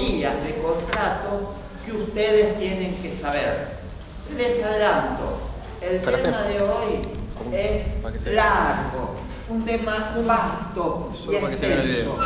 categorías de contrato que ustedes tienen que saber. Les adelanto, el tema de hoy es largo, un tema vasto y extenso.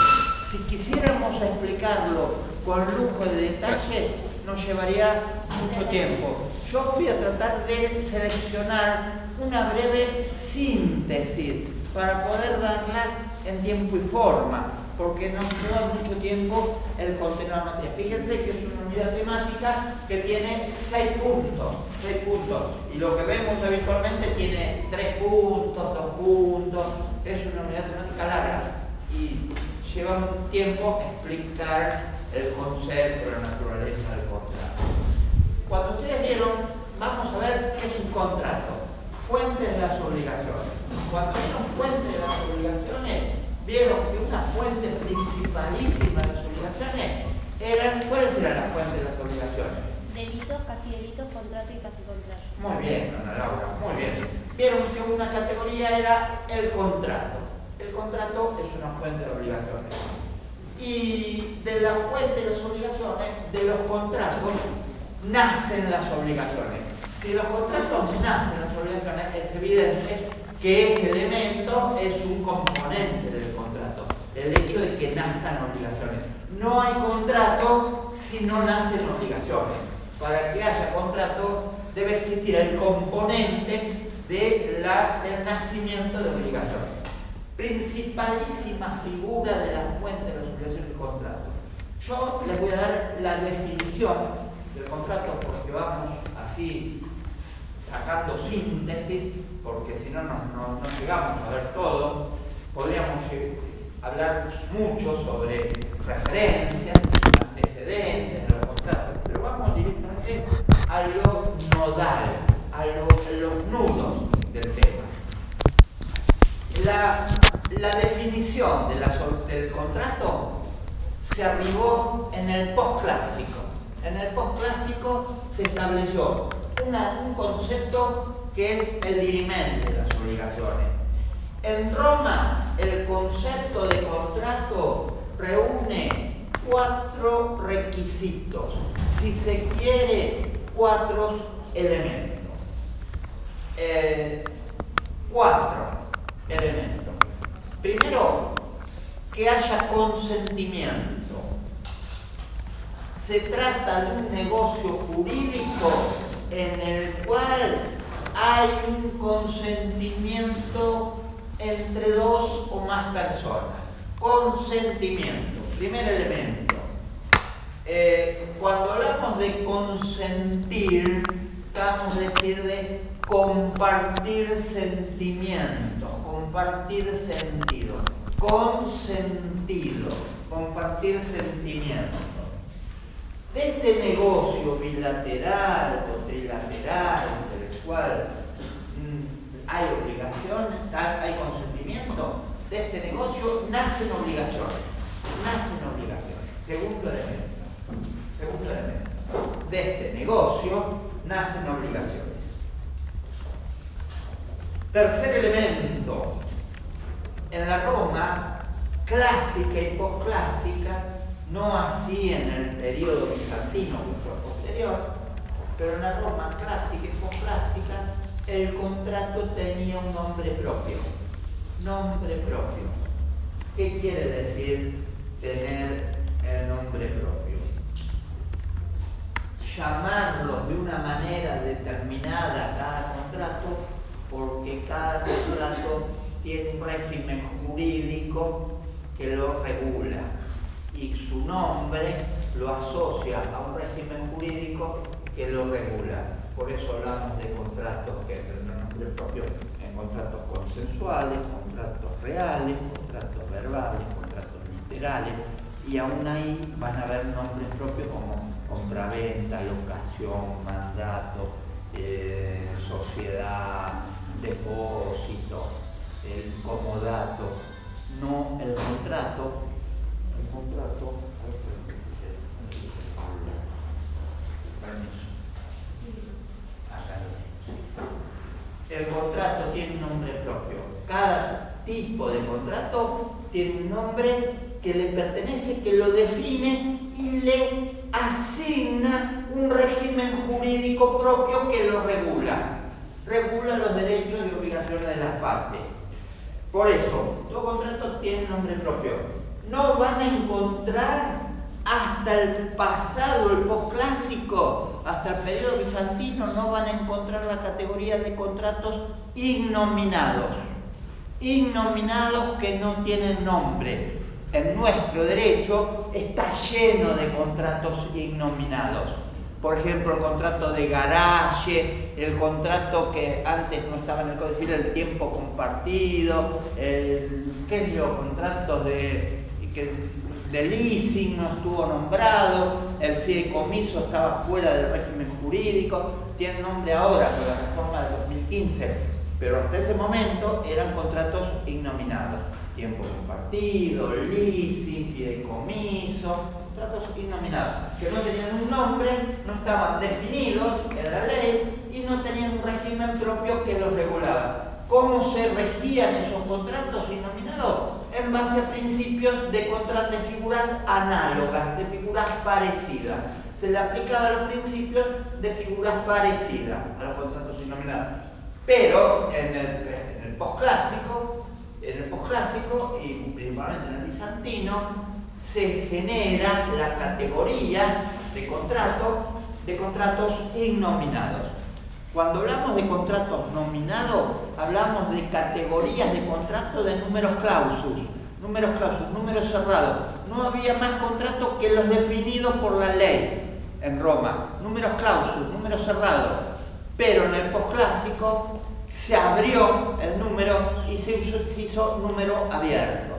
Si quisiéramos explicarlo con lujo de detalle, nos llevaría mucho tiempo. Yo voy a tratar de seleccionar una breve síntesis para poder darla en tiempo y forma, porque nos lleva mucho tiempo el contenido de la materia. Fíjense que es una unidad temática que tiene 6 puntos, y lo que vemos habitualmente tiene 3 puntos, 2 puntos, es una unidad temática larga y lleva un tiempo explicar el concepto, la naturaleza del contrato. Cuando ustedes vieron, vamos a ver qué es un contrato, fuentes de las obligaciones. Cuando vieron fuentes de las obligaciones, vieron que una fuente principalísima de las obligaciones eran, ¿cuáles eran las fuentes de las obligaciones? Delitos, casi delitos, contrato y casi contrato. Muy bien, Ana Laura, muy bien. Vieron que una categoría era el contrato. El contrato es una fuente de obligaciones. Y de la fuente de las obligaciones, de los contratos, nacen las obligaciones. Si los contratos nacen las obligaciones, es evidente que ese elemento es un componente del contrato. El hecho de que nazcan obligaciones. No hay contrato si no nacen obligaciones. Para que haya contrato debe existir el componente del nacimiento de obligaciones. Principalísima figura de la fuente de las obligaciones del contrato. Yo les voy a dar la definición del contrato porque vamos así sacando síntesis, porque si no, no llegamos a ver todo. Podríamos hablar mucho sobre referencias, antecedentes de los contratos, pero vamos directamente a lo nodal, a los nudos del tema. La definición del contrato se arribó en el posclásico. En el posclásico se estableció un concepto que es el dirimen de las obligaciones. En Roma, el concepto de contrato reúne 4 requisitos, si se quiere, 4 elementos. 4 elementos. Primero, que haya consentimiento. Se trata de un negocio jurídico en el cual hay un consentimiento entre 2 o más personas. Consentimiento, primer elemento. Cuando hablamos de consentir, vamos a decir de compartir sentimiento, compartir sentido, consentido, compartir sentimiento. De este negocio bilateral o trilateral, entre el cual hay obligación, hay consentimiento, de este negocio nacen obligaciones. Segundo elemento. De este negocio nacen obligaciones. Tercer elemento. En la Roma clásica y posclásica, no así en el periodo bizantino que fue posterior, pero en la Roma clásica y posclásica el contrato tenía un nombre propio. Nombre propio. ¿Qué quiere decir tener el nombre propio? Llamarlos de una manera determinada a cada contrato, porque cada contrato tiene un régimen jurídico que lo regula y su nombre lo asocia a un régimen jurídico que lo regula. Por eso hablamos de contratos que tendrán nombre propio en contratos consensuales, contratos reales, contratos verbales, contratos literales, y aún ahí van a haber nombres propios como compraventa, locación, mandato, sociedad, depósito, el comodato, no el contrato. El contrato tiene un nombre propio. Cada tipo de contrato tiene un nombre que le pertenece, que lo define y le asigna un régimen jurídico propio que lo regula. Regula los derechos y obligaciones de las partes. Por eso, todo contrato tiene nombre propio. No van a encontrar hasta el pasado, el posclásico, hasta el periodo bizantino, no van a encontrar la categoría de contratos innominados. Innominados que no tienen nombre. En nuestro derecho está lleno de contratos innominados. Por ejemplo, el contrato de garaje, el contrato que antes no estaba en el Código Civil, el tiempo compartido, contratos de leasing no estuvo nombrado, el fideicomiso estaba fuera del régimen jurídico, tiene nombre ahora por la reforma de 2015, pero hasta ese momento eran contratos innominados. Tiempo compartido, leasing, fideicomiso, contratos innominados, que no tenían un nombre, no estaban definidos en la ley y no tenían un régimen propio que los regulaba. ¿Cómo se regían esos contratos innominados? En base a principios de figuras análogas, de figuras parecidas. Se le aplicaban los principios de figuras parecidas a los contratos innominados. Pero en el posclásico y principalmente en el bizantino, se genera la categoría de contratos innominados. Cuando hablamos de contratos nominados, hablamos de categorías de contratos de números clausus, números cerrados. No había más contratos que los definidos por la ley en Roma, números clausus, números cerrados. Pero en el posclásico se abrió el número y se hizo número abierto.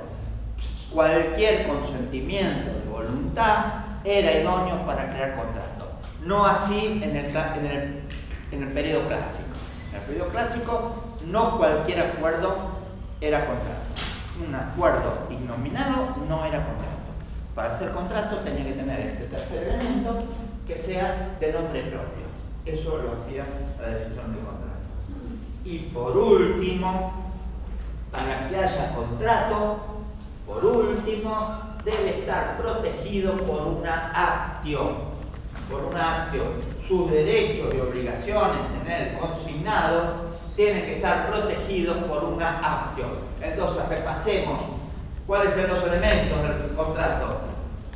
Cualquier consentimiento de voluntad era idóneo para crear contrato. No así en el periodo clásico. En el periodo clásico no cualquier acuerdo era contrato. Un acuerdo innominado no era contrato. Para hacer contrato tenía que tener este tercer elemento que sea de nombre propio. Eso lo hacía la definición de contrato. Y por último, para que haya contrato, debe estar protegido por una actio. Sus derechos y obligaciones en el consignado tienen que estar protegidos por una actio. Entonces, repasemos cuáles son los elementos del contrato.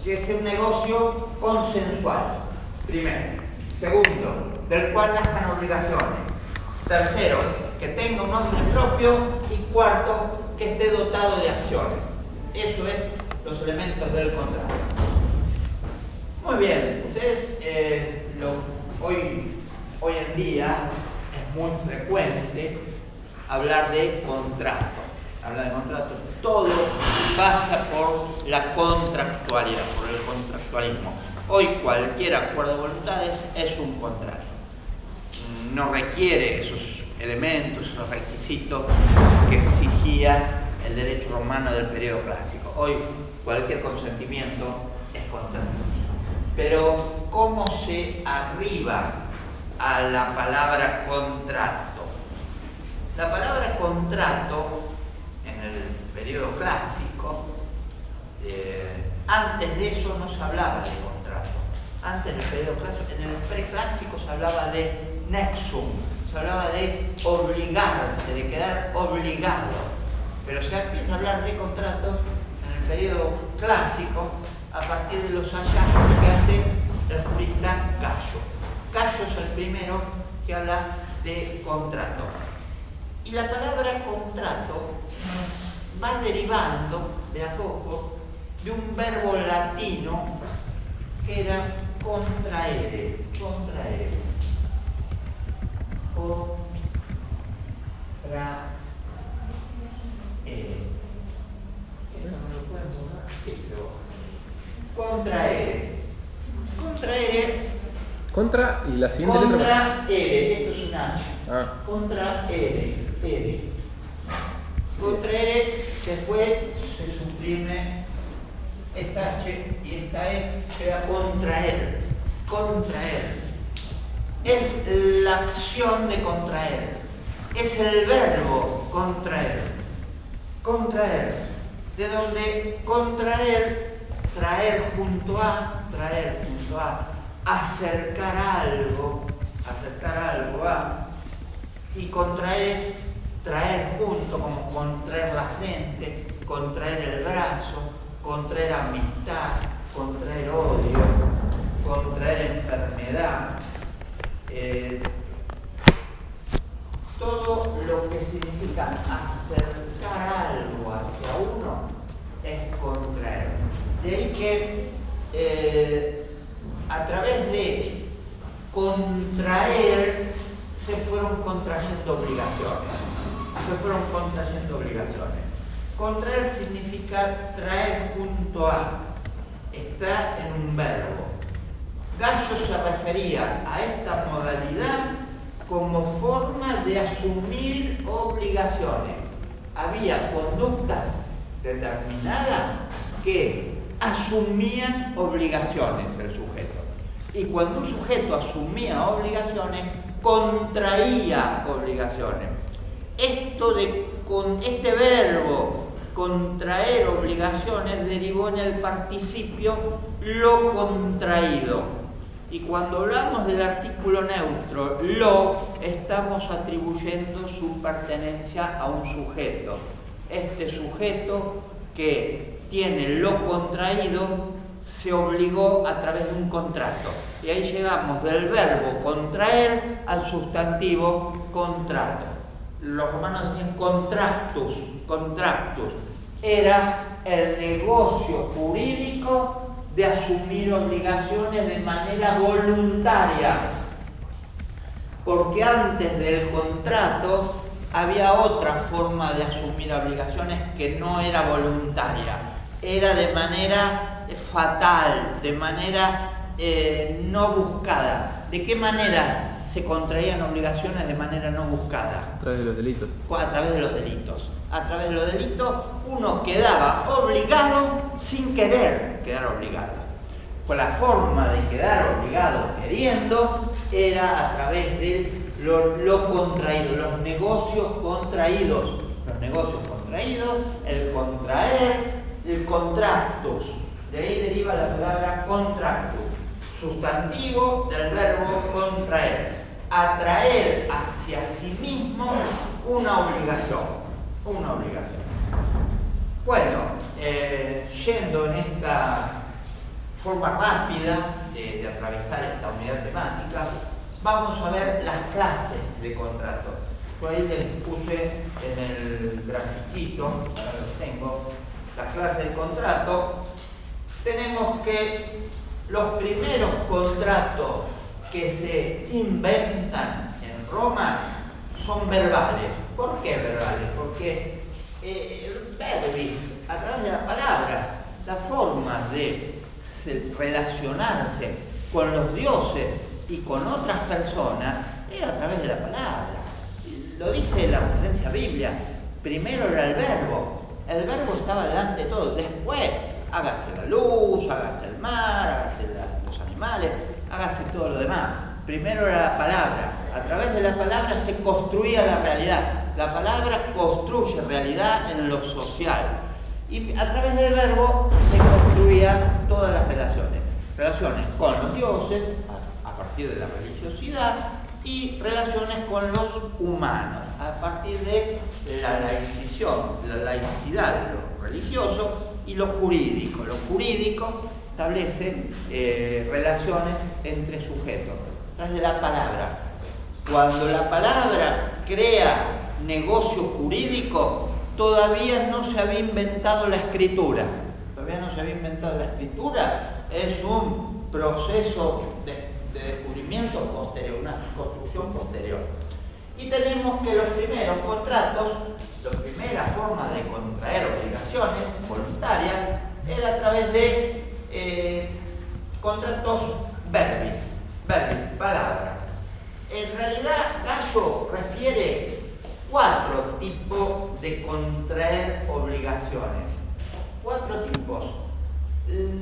Que sea un negocio consensual, primero. Segundo, del cual nazcan obligaciones. Tercero, que tenga un nombre propio. Y cuarto, que esté dotado de acciones. Eso es los elementos del contrato. Muy bien, ustedes hoy en día es muy frecuente hablar de contrato. Todo pasa por la contractualidad, por el contractualismo. Hoy cualquier acuerdo de voluntades es un contrato. No requiere esos elementos, esos requisitos que exigía el derecho romano del periodo clásico. Hoy cualquier consentimiento es contrato. Pero ¿cómo se arriba a la palabra contrato? La palabra contrato en el periodo clásico, antes de eso no se hablaba de contrato. Antes del periodo clásico, en el preclásico se hablaba de nexum, se hablaba de obligarse, de quedar obligado. Pero se empieza a hablar de contratos en el periodo clásico a partir de los hallazgos que hace el jurista Gallo. Gallo es el primero que habla de contrato. Y la palabra contrato va derivando de a poco de un verbo latino que era contraere. Contraere. Contra y la siguiente letra. Contraere, esto es un H. Contraere. Contraere, después se suprime esta H y esta E, queda contraer. Es la acción de contraer. Es el verbo contraer. de donde contraer, traer junto a, acercar algo a, y contraer es traer junto, como contraer la frente, contraer el brazo, contraer amistad, contraer odio, contraer enfermedad. Todo lo que significa acercar algo hacia uno es contraer. De ahí que a través de contraer se fueron contrayendo obligaciones. Contraer significa traer junto a, está en un verbo. Gallo se refería a esta modalidad como forma de asumir obligaciones. Había conductas determinadas que asumían obligaciones el sujeto. Y cuando un sujeto asumía obligaciones, contraía obligaciones. Con este verbo, contraer obligaciones, derivó en el participio lo contraído. Y cuando hablamos del artículo neutro, lo, estamos atribuyendo su pertenencia a un sujeto. Este sujeto que tiene lo contraído se obligó a través de un contrato. Y ahí llegamos del verbo contraer al sustantivo contrato. Los romanos decían contractus. Era el negocio jurídico de asumir obligaciones de manera voluntaria. Porque antes del contrato había otra forma de asumir obligaciones que no era voluntaria. Era de manera fatal, de manera no buscada. ¿De qué manera se contraían obligaciones de manera no buscada? A través de los delitos. A través de los delitos. A través de los delitos uno quedaba obligado sin querer quedar obligado. Pues la forma de quedar obligado queriendo era a través de lo contraído, los negocios contraídos. Los negocios contraídos, el contraer, el contractus. De ahí deriva la palabra contractus, sustantivo del verbo contraer. Atraer hacia sí mismo una obligación. Bueno, yendo en esta forma rápida de atravesar esta unidad temática, vamos a ver las clases de contrato. Yo ahí les puse en el grafiquito, ahora los tengo, las clases de contrato. Tenemos que los primeros contratos que se inventan en Roma son verbales. ¿Por qué verbales? Porque verbis, a través de la palabra, la forma de relacionarse con los dioses y con otras personas era a través de la palabra. Lo dice la referencia Biblia. Primero era el verbo estaba delante de todo. Después, hágase la luz, hágase el mar, hágase los animales, hágase todo lo demás. Primero era la palabra. A través de la palabra se construía la realidad. La palabra construye realidad en lo social. Y a través del verbo se construían todas las relaciones. Relaciones con los dioses, a partir de la religiosidad, y relaciones con los humanos, a partir de la laicidad de lo religioso y lo jurídico. Lo jurídico establece relaciones entre sujetos, a través de la palabra. Cuando la palabra crea negocio jurídico, todavía no se había inventado la escritura. Es un proceso de descubrimiento posterior, una construcción posterior. Y tenemos que los primeros contratos, la primera forma de contraer obligaciones voluntarias, era a través de contratos verbis, palabra. En realidad, Gallo refiere 4 tipos de contraer obligaciones. 4 tipos.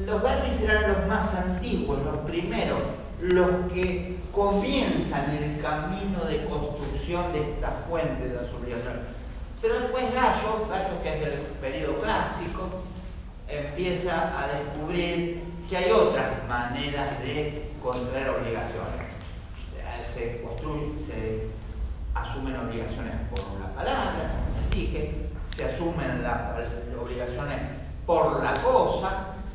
Los verbis eran los más antiguos, los primeros, los que comienzan el camino de construcción de esta fuente de las obligaciones. Pero después Gallo, que es del periodo clásico, empieza a descubrir que hay otras maneras de contraer obligaciones. Se asumen obligaciones por la palabra, como les dije, se asumen las obligaciones por la cosa.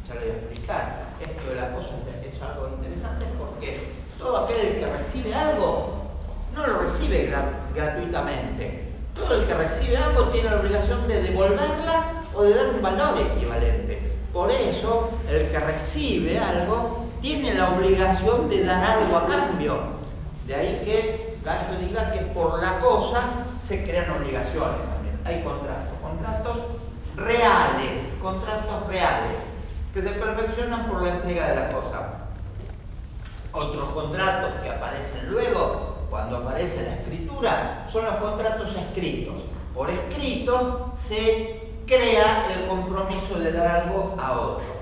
Ya lo voy a explicar. Esto de la cosa es algo interesante porque todo aquel que recibe algo no lo recibe gratuitamente. Todo el que recibe algo tiene la obligación de devolverla o de dar un valor equivalente. Por eso, el que recibe algo tiene la obligación de dar algo a cambio. De ahí que Gallo diga que por la cosa se crean obligaciones también. Hay contratos reales, que se perfeccionan por la entrega de la cosa. Otros contratos que aparecen luego, cuando aparece la escritura, son los contratos escritos. Por escrito se crea el compromiso de dar algo a otro.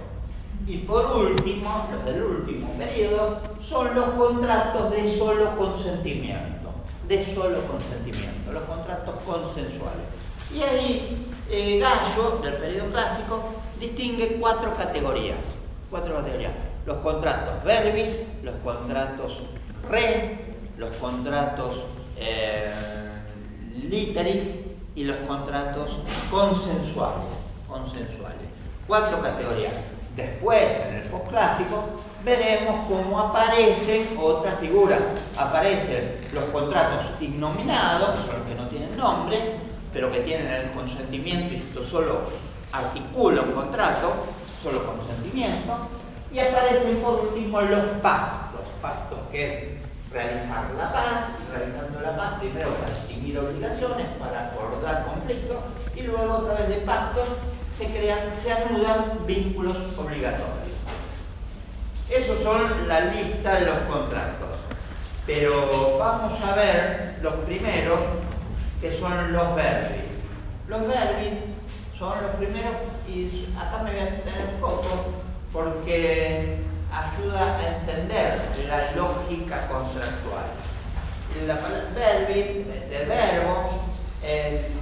Y por último, los del último periodo, son los contratos de solo consentimiento. Los contratos consensuales. Y ahí Gallo, del periodo clásico, distingue cuatro categorías. Los contratos verbis, los contratos re, los contratos literis y los contratos consensuales. Cuatro categorías. Después, en el posclásico, veremos cómo aparecen otras figuras. Aparecen los contratos ignominados, son los que no tienen nombre, pero que tienen el consentimiento, y esto solo articula un contrato, solo consentimiento. Y aparecen por último los pactos que es realizar la paz, y realizando la paz primero para extinguir obligaciones, para acordar conflictos, y luego a través de pactos se anudan vínculos obligatorios. Esos son la lista de los contratos. Pero vamos a ver los primeros, que son los verbis. Los verbis son los primeros, y acá me voy a detener un poco, porque ayuda a entender la lógica contractual. La palabra verbi, de verbo,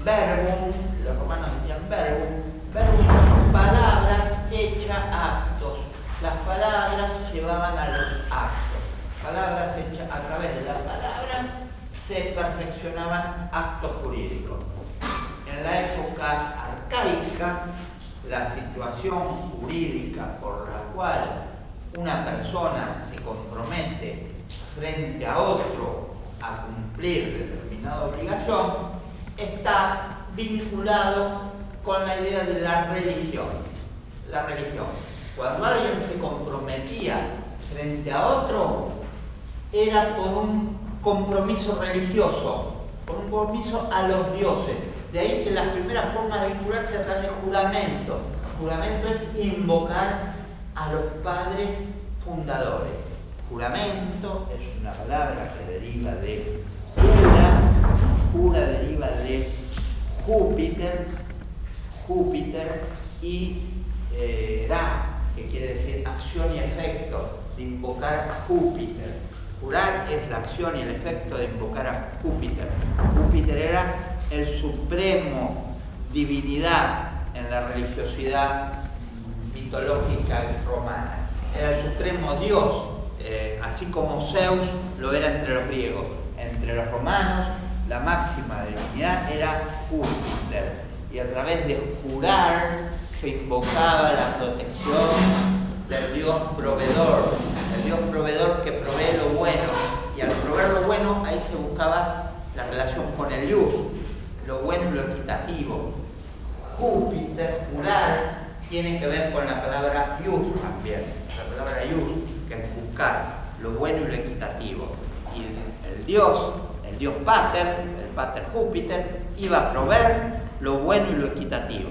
verbum, los romanos decían verbum son palabras hechas actos. Las palabras llevaban a los actos. Palabras hechas a través de la palabra se perfeccionaban actos jurídicos. En la época arcaica, la situación jurídica por la cual una persona se compromete frente a otro a cumplir determinada obligación está vinculado con la idea de la religión. La religión. Cuando alguien se comprometía frente a otro, era por un compromiso religioso, por un compromiso a los dioses. De ahí que las primeras formas de vincularse a través de juramento. Juramento es invocar a los padres fundadores. Juramento es una palabra que deriva de jura deriva de Júpiter y ra, que quiere decir acción y efecto, de invocar a Júpiter. Jurar es la acción y el efecto de invocar a Júpiter. Júpiter era el supremo divinidad en la religiosidad mitológica romana. Era el supremo dios, así como Zeus lo era entre los griegos. Entre los romanos, la máxima divinidad era Júpiter. Y a través de jurar se invocaba la protección del Dios proveedor. El Dios proveedor que provee lo bueno. Y al proveer lo bueno, ahí se buscaba la relación con el ius, lo bueno y lo equitativo. Júpiter, jurar, tiene que ver con la palabra ius también. La palabra ius, que es buscar lo bueno y lo equitativo. Y el Dios Pater, el Pater Júpiter, iba a proveer lo bueno y lo equitativo.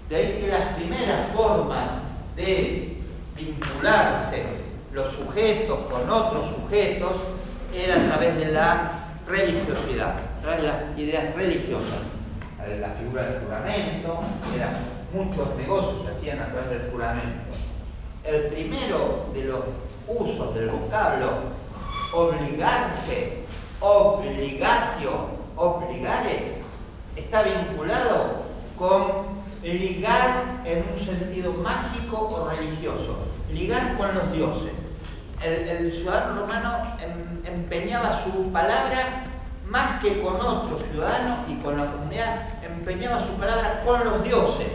De ahí que las primeras formas de vincularse los sujetos con otros sujetos era a través de la religiosidad, a través de las ideas religiosas. La figura del juramento, muchos negocios se hacían a través del juramento. El primero de los usos del vocablo obligarse, obligatio, obligare, está vinculado con ligar en un sentido mágico o religioso, ligar con los dioses. El ciudadano romano empeñaba su palabra más que con otros ciudadanos y con la comunidad, empeñaba su palabra con los dioses.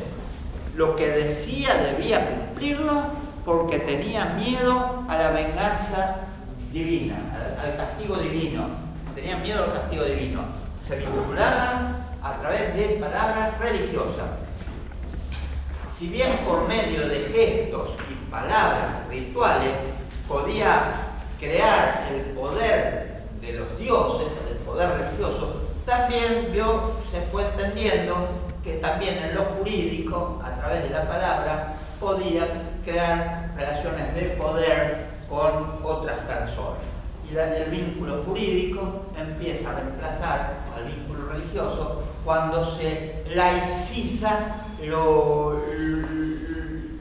Lo que decía debía cumplirlo porque tenía miedo a la venganza divina, al castigo divino. Tenía miedo al castigo divino. Se vinculaba a través de palabras religiosas. Si bien por medio de gestos y palabras rituales podía crear el poder de los dioses, el poder religioso, también se fue entendiendo que también en lo jurídico, a través de la palabra, podía crear relaciones de poder con otras personas. Y el vínculo jurídico empieza a reemplazar al vínculo religioso cuando se laiciza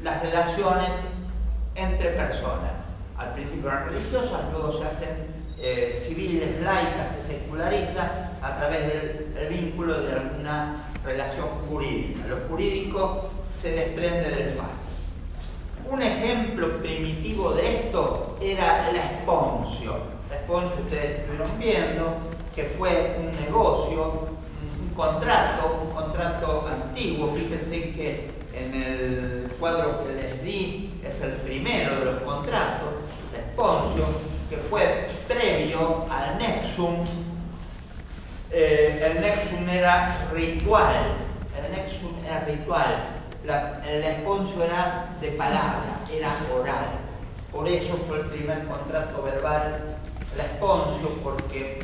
las relaciones entre personas. Al principio eran religiosas, luego se hacen civiles, laicas, se seculariza a través del vínculo de alguna relación jurídica. Lo jurídico se desprende del fácil. Un ejemplo primitivo de esto era la esponcio. La esponcio ustedes estuvieron viendo que fue un negocio, un contrato antiguo. Fíjense que en el cuadro que les di es el primero de los contratos, la esponcio, que fue previo al nexum. El nexum era ritual, el esponcio era de palabra, era oral. Por eso fue el primer contrato verbal, la esponcio, porque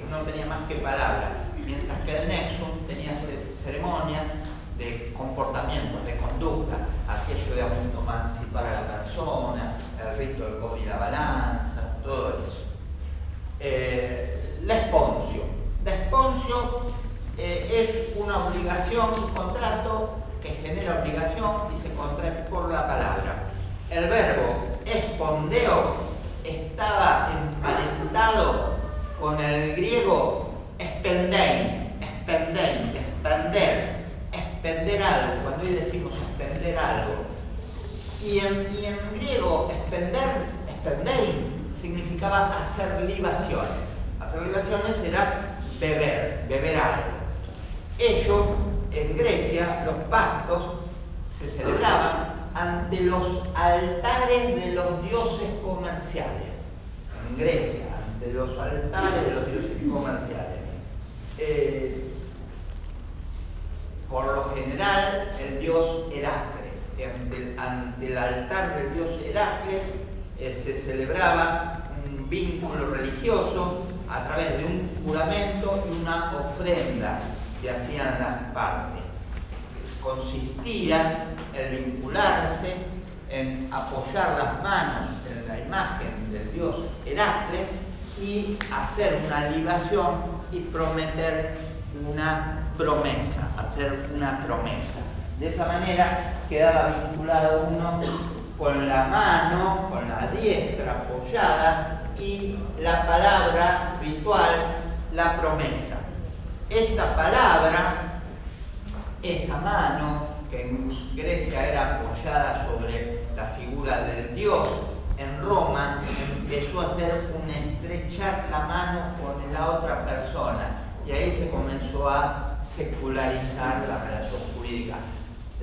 no tenía más que palabra, mientras que el nexum tenía ceremonias de comportamientos, de conducta, aquello de autoemancipar a la persona, el rito del cobre y la balanza, todo eso. La esponcio es una obligación, un contrato que genera obligación y se contrae por la palabra. El verbo espondeo estaba emparentado con el griego expendein, expender algo, cuando hoy decimos expender algo. Y en griego expendein significaba hacer libaciones. Hacer libaciones era beber algo. Ello, en Grecia, los pactos se celebraban ante los altares de los dioses comerciales. En Grecia, ante los altares de los dioses comerciales. Por lo general, el dios Heracles. Ante el altar del dios Heracles se celebraba un vínculo religioso a través de un juramento y una ofrenda que hacían las partes. Consistía en vincularse, en apoyar las manos en la imagen del dios Heracles y hacer una libación y prometer hacer una promesa. De esa manera quedaba vinculado uno con la mano, con la diestra apoyada y la palabra ritual, la promesa. Esta palabra, esta mano, que en Grecia era apoyada sobre la figura del dios, en Roma empezó a hacer un estrechar la mano con la otra persona y ahí se comenzó a secularizar la relación jurídica.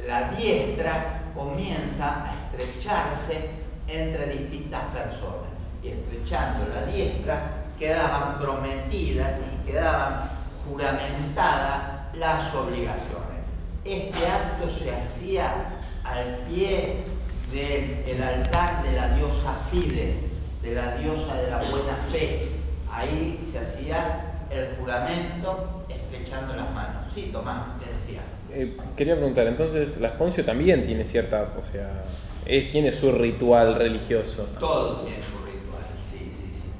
La diestra comienza a estrecharse entre distintas personas y estrechando la diestra quedaban prometidas y quedaban juramentadas las obligaciones. Este acto se hacía al pie del altar de la diosa Fides, de la diosa de la buena fe. Ahí se hacía el juramento estrechando las manos. Sí, Tomás, te decía. Quería preguntar, entonces la esponcio también tiene tiene su ritual religioso. Todo tiene su ritual, sí,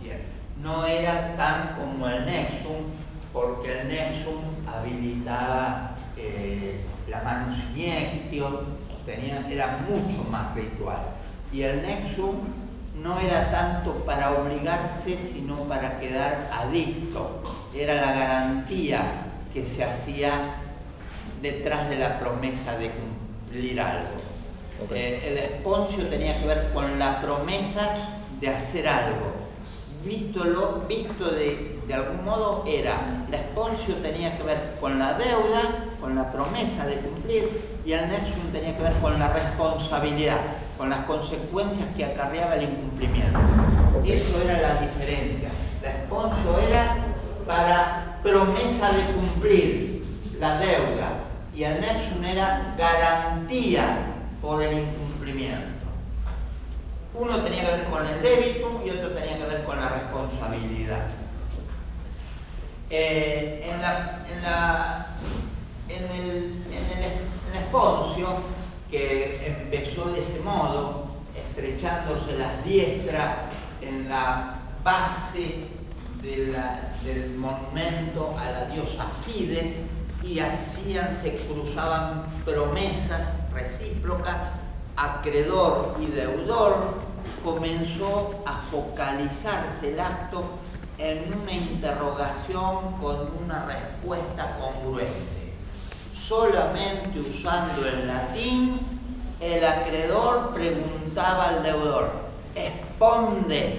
bien. No era tan como el nexum, porque el nexum habilitaba la mano siniestio, era mucho más ritual. Y el nexum no era tanto para obligarse, sino para quedar adicto. Era la garantía que se hacía detrás de la promesa de cumplir algo. Okay. El esponcio tenía que ver con la promesa de hacer algo. Visto de algún modo era, el esponcio tenía que ver con la deuda, con la promesa de cumplir, y el nexum tenía que ver con la responsabilidad, con las consecuencias que acarreaba el incumplimiento. Okay. Eso era la diferencia. El esponcio era para promesa de cumplir la deuda, y el nexum era garantía por el incumplimiento. Uno tenía que ver con el débito y otro tenía que ver con la responsabilidad. En el esponcio, que empezó de ese modo, estrechándose las diestras en la base del monumento a la diosa Fides, y se cruzaban promesas recíprocas, acreedor y deudor, comenzó a focalizarse el acto en una interrogación con una respuesta congruente. Solamente usando el latín, el acreedor preguntaba al deudor: ¿respondes?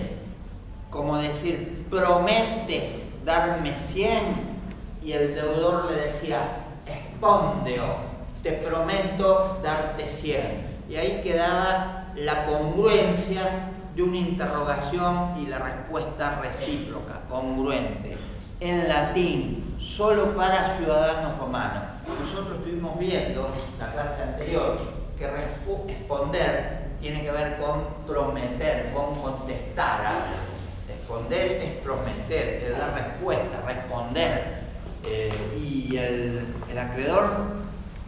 Como decir, ¿prometes darme 100? Y el deudor le decía: respondeo, te prometo darte 100. Y ahí quedaba la congruencia de una interrogación y la respuesta recíproca, congruente. En latín, solo para ciudadanos romanos. Nosotros estuvimos viendo la clase anterior que responder tiene que ver con prometer, con contestar algo. Responder es prometer, es dar respuesta, responder. Y el acreedor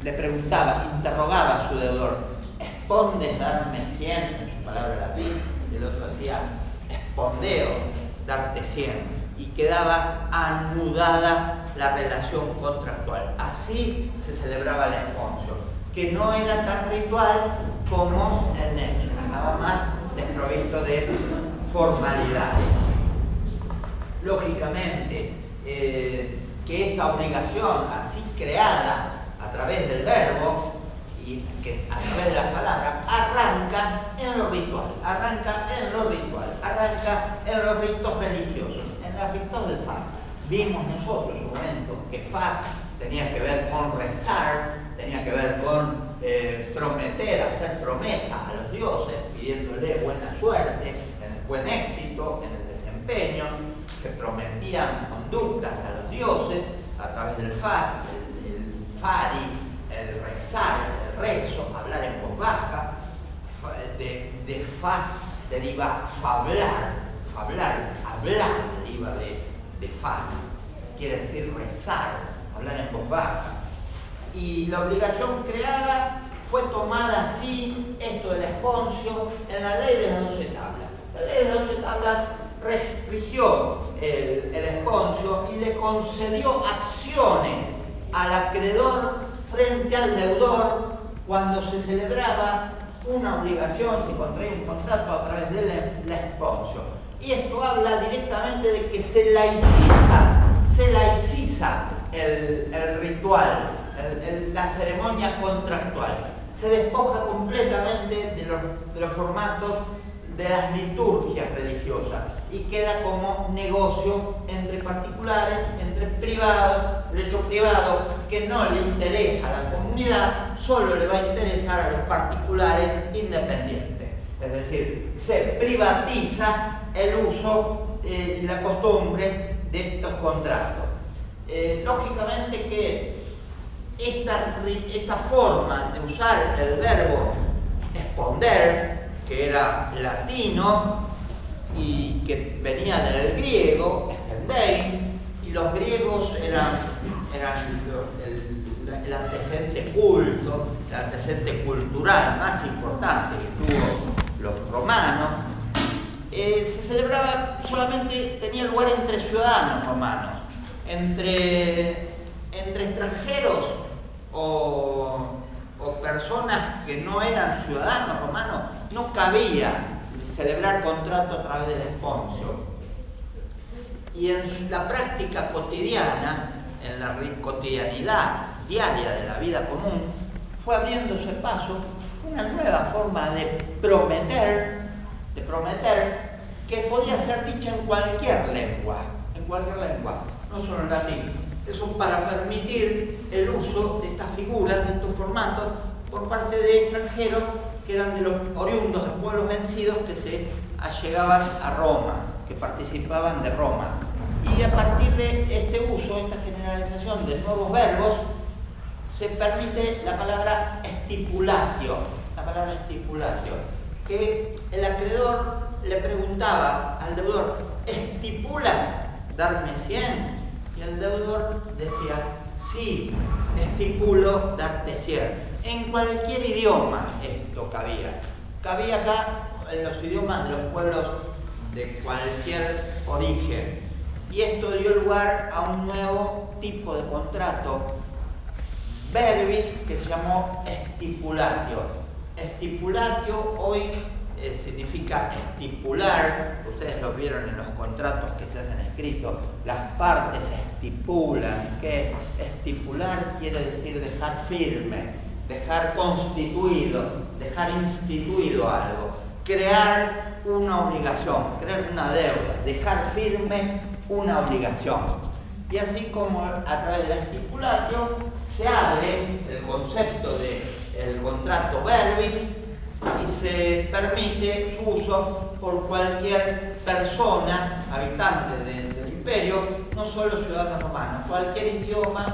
le preguntaba, interrogaba a su deudor: ¿respondes darme 100? En su palabra latín. Y el otro decía: respondeo, darte 100. Y quedaba anudada la relación contractual. Así se celebraba el esponcio, que no era tan ritual como el nexum, nada más desprovisto de formalidades. Lógicamente, que esta obligación así creada a través del verbo y que a través de las palabras arranca en lo ritual, arranca en los ritos religiosos, en los ritos del faz. Vimos nosotros en un momento que faz tenía que ver con rezar, tenía que ver con prometer, hacer promesas a los dioses, pidiéndole buena suerte, buen éxito en el desempeño. Se prometían conductas a los dioses a través del faz, el fari, el rezar, el rezo, hablar en voz baja. De faz deriva hablar deriva de faz, quiere decir rezar, hablar en voz baja. Y la obligación creada fue tomada así, esto del esponcio, en la ley de las 12 tablas. La ley de las 12 tablas restringió el esponcio y le concedió acciones al acreedor frente al deudor cuando se celebraba una obligación, se contraía un contrato a través del esponcio. Y esto habla directamente de que se laiciza el ritual, la ceremonia contractual. Se despoja completamente de los formatos de las liturgias religiosas y queda como negocio entre particulares, entre privados, el hecho privado que no le interesa a la comunidad, solo le va a interesar a los particulares independientes. Es decir, se privatiza el uso y la costumbre de estos contratos. Lógicamente que esta forma de usar el verbo responder, que era latino y que venía del griego, espendein, y los griegos eran el antecedente culto, el antecedente cultural más importante que tuvo los romanos. Se celebraba solamente, tenía lugar entre ciudadanos romanos, entre extranjeros o personas que no eran ciudadanos romanos, no cabía celebrar contrato a través del esponcio. Y en la práctica cotidiana, en la cotidianidad diaria de la vida común, fue abriéndose paso una nueva forma de prometer que podía ser dicha en cualquier lengua, no solo en latín. Eso para permitir el uso de estas figuras, de estos formatos, por parte de extranjeros que eran de los oriundos de pueblos vencidos que se allegaban a Roma, que participaban de Roma. Y a partir de este uso, esta generalización de nuevos verbos, se permite la palabra estipulatio, que el acreedor le preguntaba al deudor: ¿estipulas darme 100? Y el deudor decía: sí, estipulo darte 100. En cualquier idioma esto cabía. Cabía acá en los idiomas de los pueblos de cualquier origen. Y esto dio lugar a un nuevo tipo de contrato verbis que se llamó estipulatio. Estipulatio hoy significa estipular. Ustedes lo vieron en los contratos que se hacen escritos. Las partes estipulan. Que estipular quiere decir dejar firme, dejar constituido, dejar instituido algo, crear una obligación, crear una deuda, dejar firme una obligación. Y así como a través de la estipulatio se abre el concepto del contrato verbis y se permite su uso por cualquier persona, habitante del imperio, no solo ciudadanos romanos. Cualquier idioma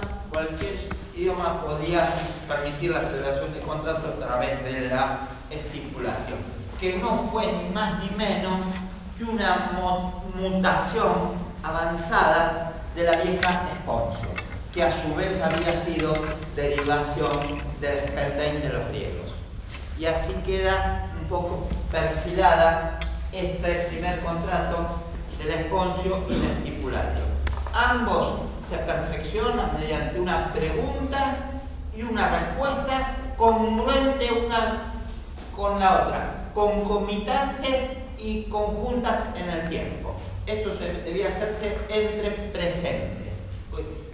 podía permitir la celebración de contratos a través de la estipulación, que no fue ni más ni menos que una mutación avanzada de la vieja esponcio, que a su vez había sido derivación del espendein de los griegos. Y así queda un poco perfilada este primer contrato del esponcio y del estipulario. Ambos se perfeccionan mediante una pregunta y una respuesta congruente una con la otra, concomitantes y conjuntas en el tiempo. Esto debía hacerse entre presentes.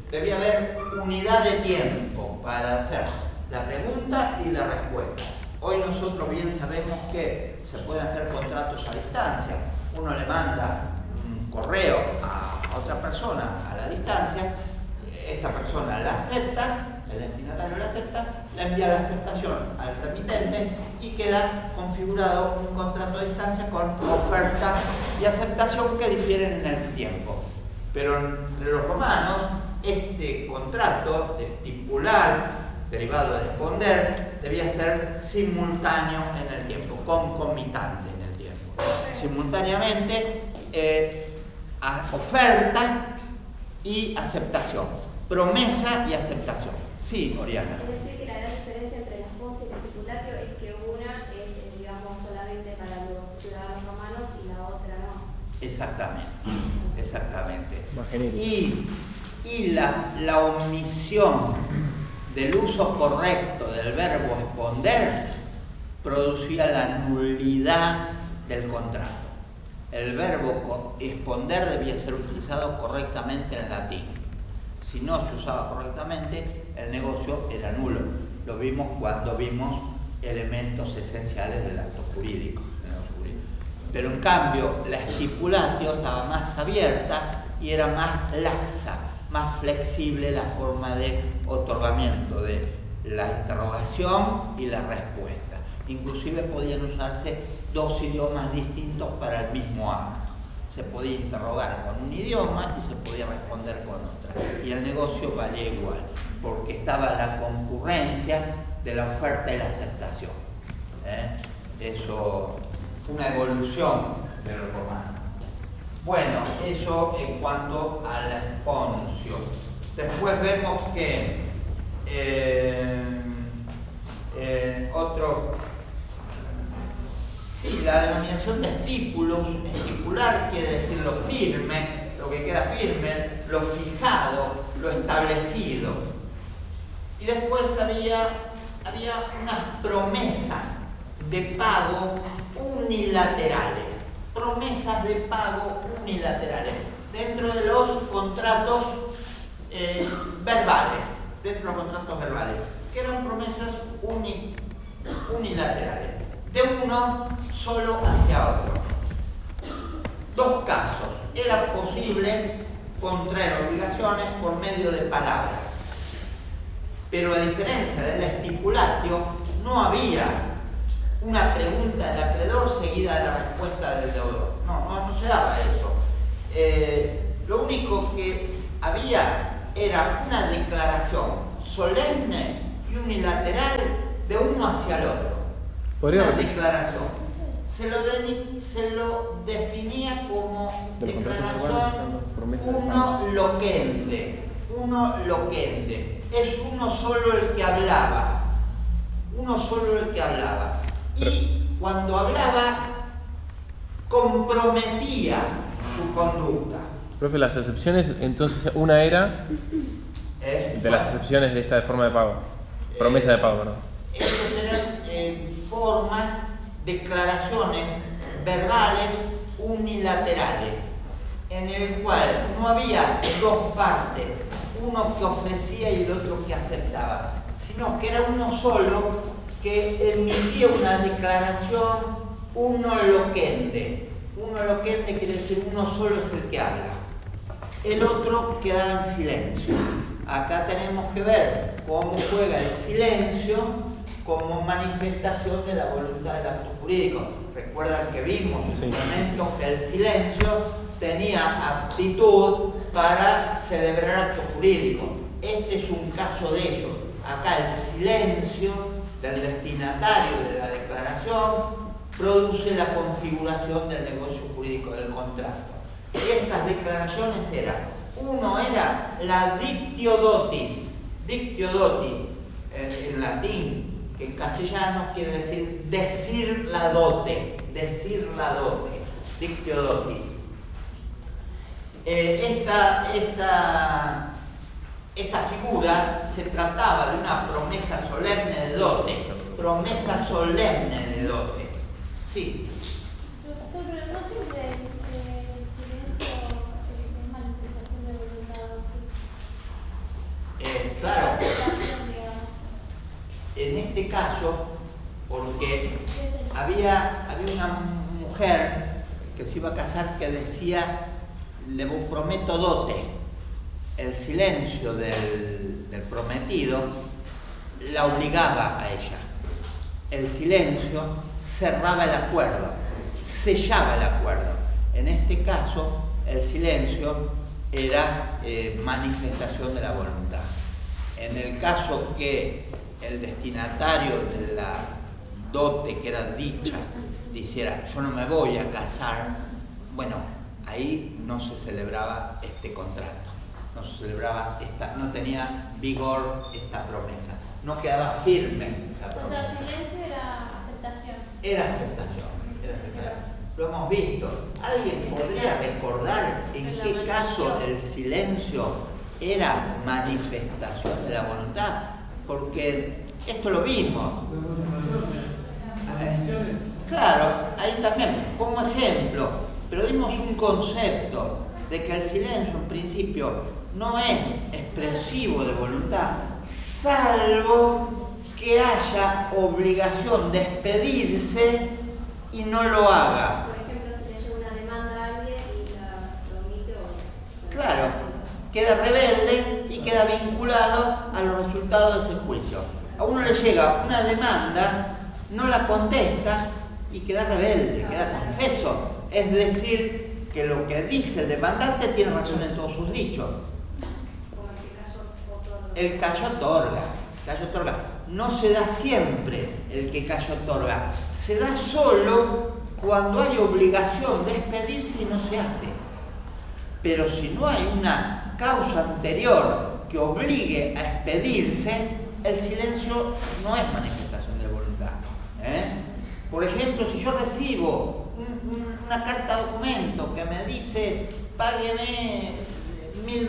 Debía haber unidad de tiempo para hacer la pregunta y la respuesta. Hoy nosotros bien sabemos que se pueden hacer contratos a distancia. Uno le manda un correo a otra persona a la distancia, esta persona la acepta, el destinatario la acepta, le envía la aceptación al remitente y queda configurado un contrato a distancia con oferta y aceptación que difieren en el tiempo. Pero entre los romanos, este contrato de estipular, derivado de responder, debía ser simultáneo en el tiempo, concomitante en el tiempo. Simultáneamente, oferta y aceptación, promesa y aceptación. Sí, Oriana. Es decir, que la gran diferencia entre el esponcio y el estipulatio es que una es, digamos, solamente para los ciudadanos romanos y la otra no. Exactamente. Y la omisión del uso correcto del verbo responder producía la nulidad del contrato. El verbo responder debía ser utilizado correctamente en latín. Si no se usaba correctamente, el negocio era nulo. Lo vimos cuando vimos elementos esenciales del acto jurídico. Pero en cambio, la estipulatio estaba más abierta y era más laxa, más flexible la forma de otorgamiento de la interrogación y la respuesta. Inclusive podían usarse dos idiomas distintos para el mismo acto. Se podía interrogar con un idioma y se podía responder con otra. Y el negocio valía igual, porque estaba la concurrencia de la oferta y la aceptación. Eso fue una evolución de los romanos. Bueno, eso en cuanto al esponcio. Después vemos que la denominación de estipular quiere decir lo firme, lo que queda firme, lo fijado, lo establecido. Y después había unas promesas de pago unilaterales. Promesas de pago unilaterales dentro de los contratos verbales, dentro de los contratos verbales, que eran promesas unilaterales, de uno solo hacia otro. Dos casos. Era posible contraer obligaciones por medio de palabras, pero a diferencia del estipulatio, no había una pregunta del acreedor seguida de la respuesta del deudor. No se daba eso. Lo único que había era una declaración solemne y unilateral de uno hacia el otro. Una declaración. Se lo definía como declaración uno loquende. Uno loquende. Es uno solo el que hablaba. Uno solo el que hablaba. Y cuando hablaba, comprometía su conducta. Profe, las excepciones, entonces, una era de las excepciones de esta forma de pago. Promesa de pago, perdón. Estas eran formas, declaraciones verbales unilaterales, en el cual no había dos partes, uno que ofrecía y el otro que aceptaba, sino que era uno solo que emitía una declaración uno loquende. Uno loquende quiere decir uno solo es el que habla. El otro quedaba en silencio. Acá tenemos que ver cómo juega el silencio como manifestación de la voluntad del acto jurídico. Recuerdan que vimos en un momento que el silencio tenía aptitud para celebrar acto jurídico. Este es un caso de ello. Acá el silencio del destinatario de la declaración produce la configuración del negocio jurídico del contrato. Y estas declaraciones eran, uno era la dictio dotis en latín, que en castellano quiere decir decir la dote, dictio dotis. Esta figura se trataba de una promesa solemne de dote, Sí. Profesor, pero no siempre el silencio es manifestación de voluntad, ¿sí? Claro. Aceptación, digamos. En este caso, porque había una mujer que se iba a casar que decía, le prometo dote. El silencio del prometido la obligaba a ella. El silencio cerraba el acuerdo, sellaba el acuerdo. En este caso, el silencio era manifestación de la voluntad. En el caso que el destinatario de la dote que era dicha dijera, yo no me voy a casar, bueno, ahí no se celebraba este contrato, no tenía vigor esta promesa, no quedaba firme la promesa. O sea, el silencio era aceptación. Era aceptación. Lo hemos visto. ¿Alguien podría recordar en qué caso el silencio era manifestación de la voluntad? Porque esto lo vimos. Claro, ahí también, como ejemplo, pero dimos un concepto de que el silencio en principio no es expresivo de voluntad, salvo que haya obligación de despedirse y no lo haga. Por ejemplo, si le llega una demanda a alguien y lo omite o... Claro, queda rebelde y queda vinculado a los resultados de ese juicio. A uno le llega una demanda, no la contesta y queda rebelde, queda confeso. Es decir, que lo que dice el demandante tiene razón en todos sus dichos. El callo otorga. No se da siempre el que callo otorga. Se da solo cuando hay obligación de despedirse y no se hace. Pero si no hay una causa anterior que obligue a expedirse, el silencio no es manifestación de voluntad. Por ejemplo, si yo recibo una carta documento que me dice págueme $1.000,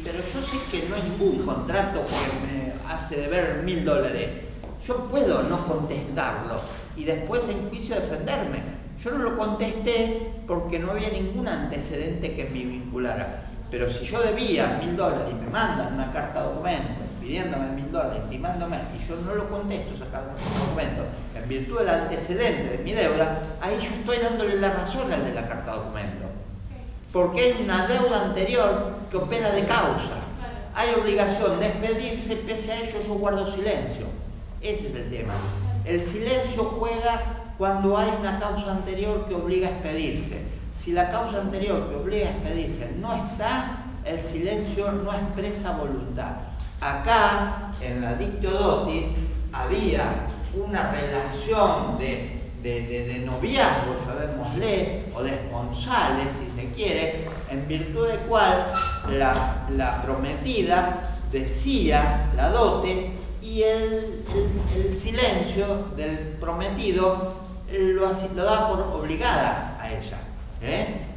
pero yo sé que no hay ningún contrato que me hace deber $1.000, yo puedo no contestarlo y después en juicio defenderme. Yo no lo contesté porque no había ningún antecedente que me vinculara. Pero si yo debía $1000 y me mandan una carta documento pidiéndome $1000, intimándome, y yo no lo contesto esa carta documento, en virtud del antecedente de mi deuda, ahí yo estoy dándole la razón al de la carta documento. Porque hay una deuda anterior que opera de causa. Hay obligación de expedirse, pese a ello yo guardo silencio. Ese es el tema. El silencio juega cuando hay una causa anterior que obliga a expedirse. Si la causa anterior que obliga a expedirse no está, el silencio no expresa voluntad. Acá, en la Dictio Doti, había una relación de noviazgo, llamémosle, o de esponsales, si se quiere, en virtud de cual la prometida decía la dote y el silencio del prometido lo da por obligada a ella.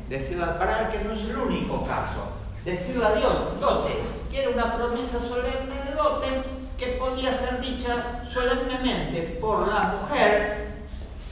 Decirle para que no es el único caso. Decirle a Dios, dote, que era una promesa solemne de dote que podía ser dicha solemnemente por la mujer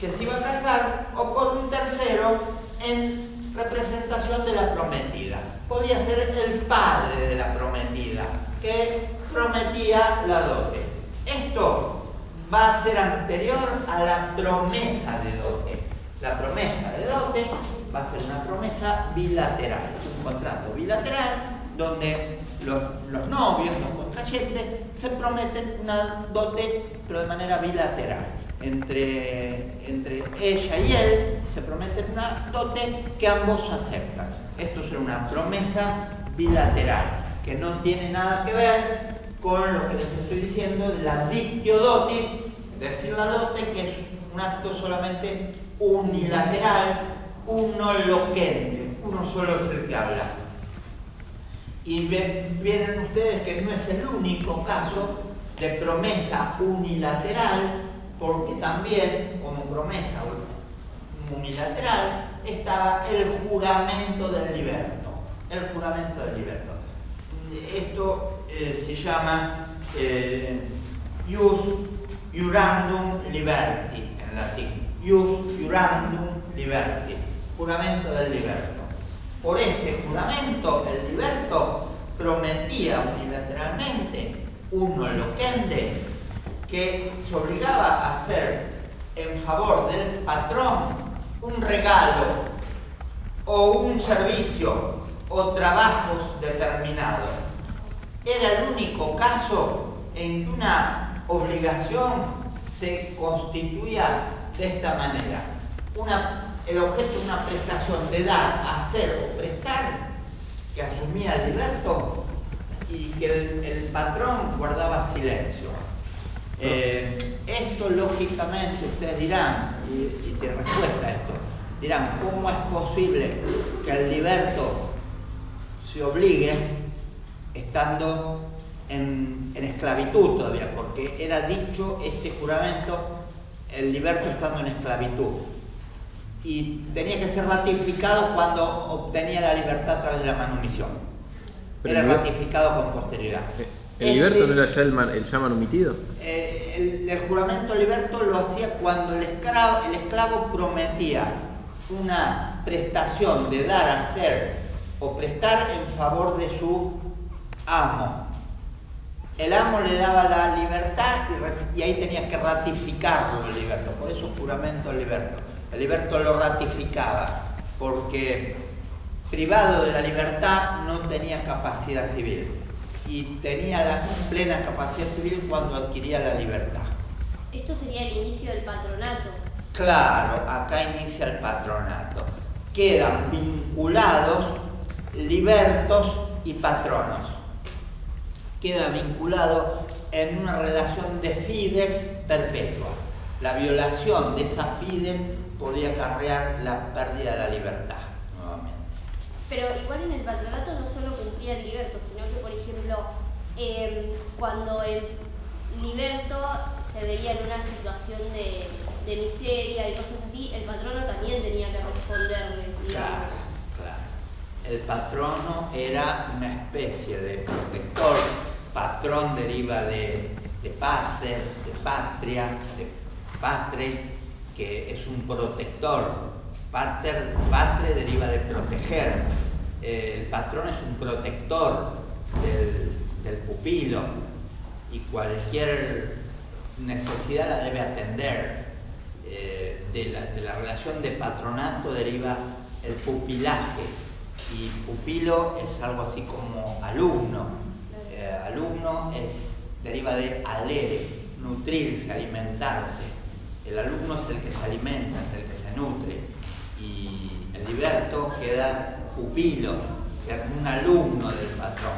que se iba a casar o por un tercero en representación de la prometida. Podía ser el padre de la prometida que prometía la dote. Esto va a ser anterior a la promesa de dote. La promesa de dote va a ser una promesa bilateral, un contrato bilateral donde los novios, los contrayentes, se prometen una dote, pero de manera bilateral. Entre ella y él se prometen una dote que ambos aceptan. Esto es una promesa bilateral, que no tiene nada que ver con lo que les estoy diciendo, la dictio doti, decir la dote, que es un acto solamente unilateral, uno loquente, uno solo es el que habla. Y vienen ustedes que no es el único caso de promesa unilateral, porque también como promesa unilateral estaba el juramento del liberto. El juramento del liberto. Esto se llama ius jurandum liberti en latín. Ius jurandum liberti, juramento del liberto. Por este juramento, el liberto prometía unilateralmente uno loquende que se obligaba a hacer en favor del patrón un regalo o un servicio o trabajos determinados. Era el único caso en que una obligación se constituía de esta manera. El objeto de una prestación de dar, hacer o prestar, que asumía el liberto y que el patrón guardaba silencio. Esto lógicamente ustedes dirán, y tiene respuesta a esto, dirán, ¿cómo es posible que el liberto se obligue estando en esclavitud todavía? Porque era dicho este juramento, el liberto estando en esclavitud. Y tenía que ser ratificado cuando obtenía la libertad a través de la manumisión. Era ratificado con posterioridad. ¿El liberto no era ya el ya manumitido? El juramento liberto lo hacía cuando el esclavo prometía una prestación de dar, hacer o prestar en favor de su amo. El amo le daba la libertad y ahí tenía que ratificarlo el liberto. Por eso juramento liberto. El liberto lo ratificaba porque privado de la libertad no tenía capacidad civil y tenía la plena capacidad civil cuando adquiría la libertad. Esto sería el inicio del patronato. Claro, acá inicia el patronato. Quedan vinculados libertos y patronos. Queda vinculado en una relación de fides perpetua. La violación de esa fides podía acarrear la pérdida de la libertad nuevamente. Pero igual en el patronato no solo cumplía el liberto, sino que, por ejemplo, cuando el liberto se veía en una situación de miseria y cosas así, el patrono también tenía que responderle, digamos. Claro. El patrono era una especie de protector. Patrón deriva de pater, de patria, de patre, que es un protector. Pater deriva de proteger. el patrón es un protector del pupilo y cualquier necesidad la debe atender. De la relación de patronato deriva el pupilaje, y pupilo es algo así como alumno. Alumno deriva de alere, nutrirse, alimentarse. El alumno es el que se alimenta, es el que se nutre, y el liberto queda pupilo, queda como un alumno del patrón,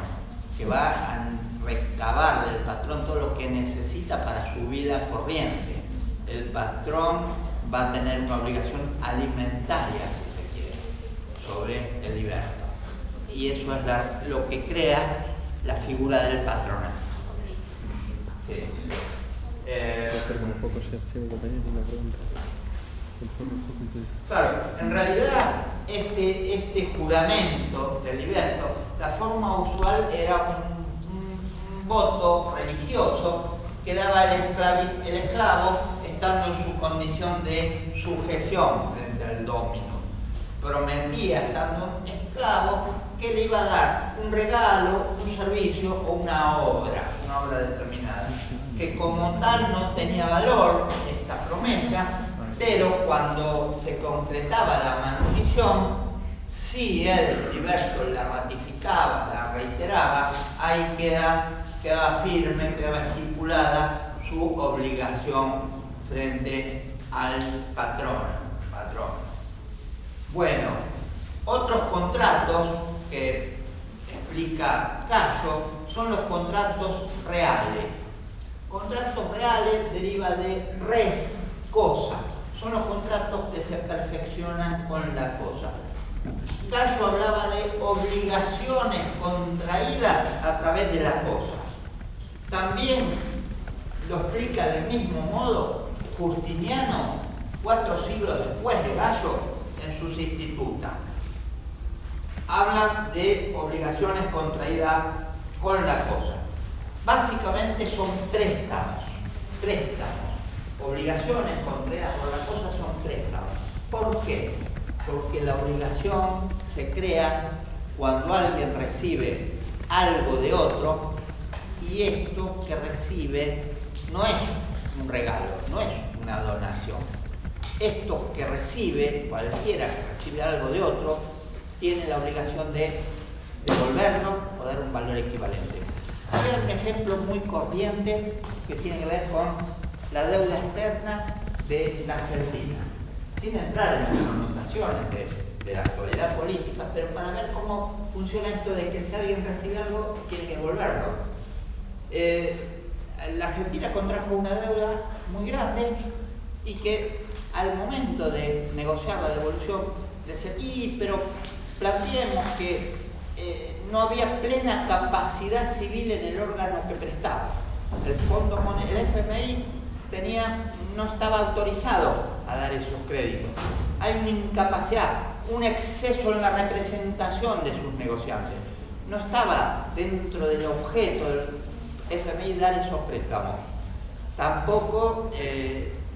que va a recabar del patrón todo lo que necesita para su vida corriente. El patrón va a tener una obligación alimentaria, si se quiere, sobre el liberto. Y eso es lo que crea la figura del patronato. Sí. Claro, en realidad este juramento del liberto, la forma usual era un voto religioso que daba el esclavo estando en su condición de sujeción frente al domino. Prometía, estando esclavo, que le iba a dar un regalo, un servicio o una obra determinada, que como tal no tenía valor esta promesa, pero cuando se concretaba la manutención, si el liberto la ratificaba, la reiteraba, ahí quedaba firme, quedaba estipulada su obligación frente al patrón. Bueno, otros contratos que explica Cayo son los contratos reales. Contratos reales deriva de res, cosa. Son los contratos que se perfeccionan con la cosa. Cayo hablaba de obligaciones contraídas a través de la cosa. También lo explica del mismo modo Justiniano, 4 siglos después de Gallo, en sus Instituta. Habla de obligaciones contraídas con la cosa. Básicamente son préstamos. Obligaciones contraídas con la cosa son préstamos. ¿Por qué? Porque la obligación se crea cuando alguien recibe algo de otro, y esto que recibe no es un regalo, no es una donación. Esto que recibe, cualquiera que recibe algo de otro, tiene la obligación de devolverlo o dar un valor equivalente. Hay un ejemplo muy corriente que tiene que ver con la deuda externa de la Argentina, sin entrar en las connotaciones de la actualidad política, pero para ver cómo funciona esto de que si alguien recibe algo, tiene que devolverlo. La Argentina contrajo una deuda muy grande y que al momento de negociar la devolución decía, pero planteemos que no había plena capacidad civil en el órgano que prestaba. El FMI no estaba autorizado a dar esos créditos. Hay una incapacidad, un exceso en la representación de sus negociantes. No estaba dentro del objeto del FMI dar esos préstamos. Tampoco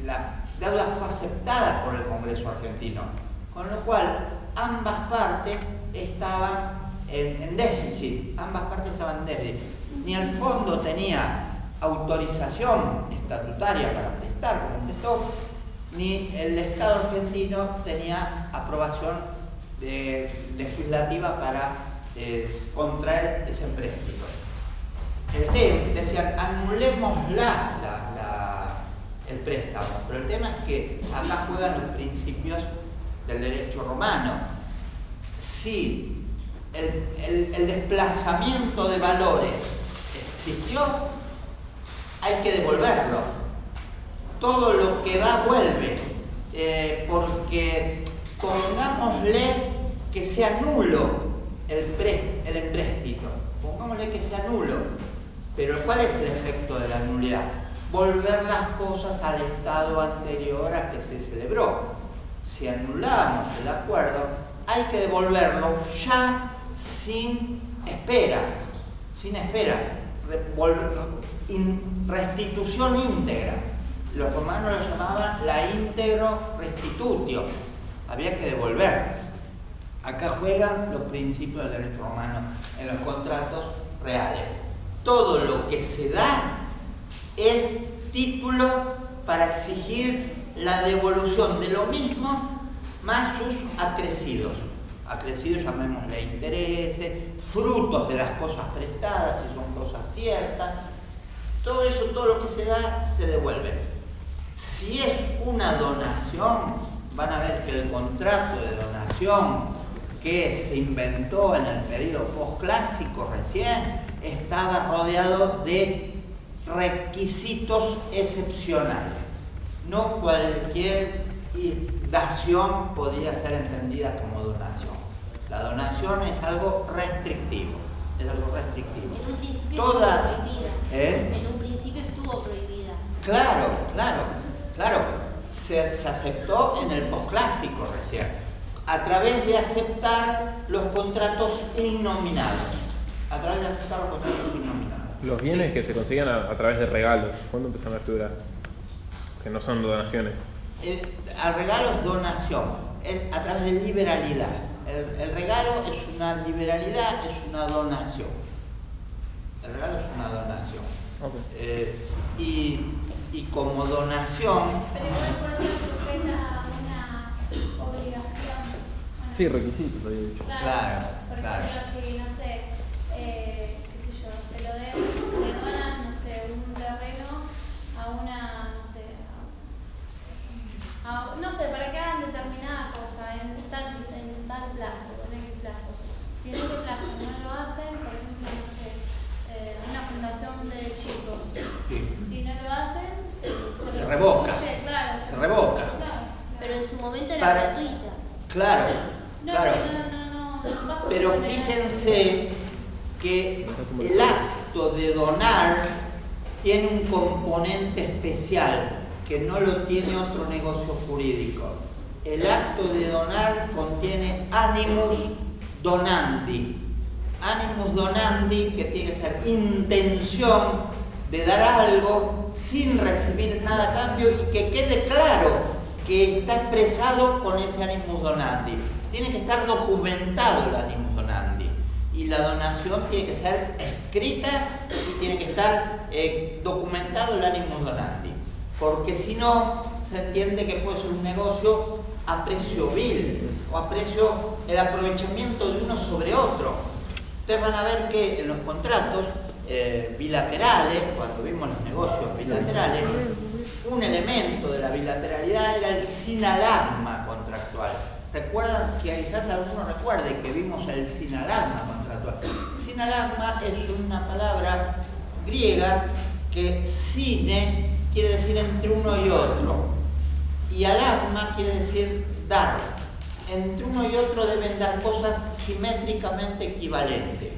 la deuda fue aceptada por el Congreso argentino, con lo cual ambas partes estaban en déficit. Ni el fondo tenía autorización estatutaria para prestar, como prestó, ni el Estado argentino tenía aprobación legislativa para contraer ese préstamo. El tema, decían, anulemos el préstamo, pero el tema es que acá juegan los principios del derecho romano. Si el desplazamiento de valores existió, hay que devolverlo. Todo lo que va vuelve, porque pongámosle que sea nulo el empréstito, pongámosle que sea nulo, pero ¿cuál es el efecto de la nulidad? Volver las cosas al estado anterior a que se celebró. Si anulamos el acuerdo, hay que devolverlo ya sin espera, restitución íntegra. Los romanos lo llamaban la íntegro restitutio, había que devolver. Acá juegan los principios del derecho romano en los contratos reales. Todo lo que se da es título para exigir la devolución de lo mismo más sus acrecidos. Acrecidos, llamémosle intereses, frutos de las cosas prestadas, si son cosas ciertas. Todo eso, todo lo que se da, se devuelve. Si es una donación, van a ver que el contrato de donación que se inventó en el periodo posclásico recién estaba rodeado de requisitos excepcionales. No cualquier dación podía ser entendida como donación. La donación es algo restrictivo. Es algo restrictivo. En un principio estuvo prohibida. En un principio estuvo prohibida. Claro. Se aceptó en el posclásico recién, a través de aceptar los contratos innominados. Los bienes que se conseguían a través de regalos, ¿cuándo empezaron a estudiar? Que no son donaciones. Al regalo es donación, es a través de liberalidad. El regalo es una liberalidad, es una donación. El regalo es una donación. Okay. Y como donación... Pero igual puede ser sujeta a una obligación. Bueno, sí, requisitos, había dicho. Claro. Por ejemplo, si, no sé, qué sé yo, se lo le donan, no sé, un terreno a una, no sé, para que hagan determinada cosa en tal plazo, en X plazo. Si en ese plazo no lo hacen, por ejemplo, no sé, una fundación de chicos, si no lo hacen, se revoca. Claro, se revoca. Claro. Pero en su momento era gratuita. Claro. No pasa. Pero fíjense que el acto de donar tiene un componente especial que no lo tiene otro negocio jurídico. El acto de donar contiene animus donandi. Animus donandi, que tiene que ser intención de dar algo sin recibir nada a cambio y que quede claro que está expresado con ese animus donandi. Tiene que estar documentado el animus donandi. Y la donación tiene que ser escrita y tiene que estar documentado el animus donandi. Porque si no, se entiende que puede ser un negocio a precio vil o a precio el aprovechamiento de uno sobre otro. Ustedes van a ver que en los contratos bilaterales, cuando vimos los negocios bilaterales, un elemento de la bilateralidad era el sinalagma contractual. Recuerdan que quizás alguno recuerde que vimos el sinalagma contractual. Sinalagma es una palabra griega que sine quiere decir entre uno y otro y alagma quiere decir dar. Entre uno y otro deben dar cosas simétricamente equivalentes.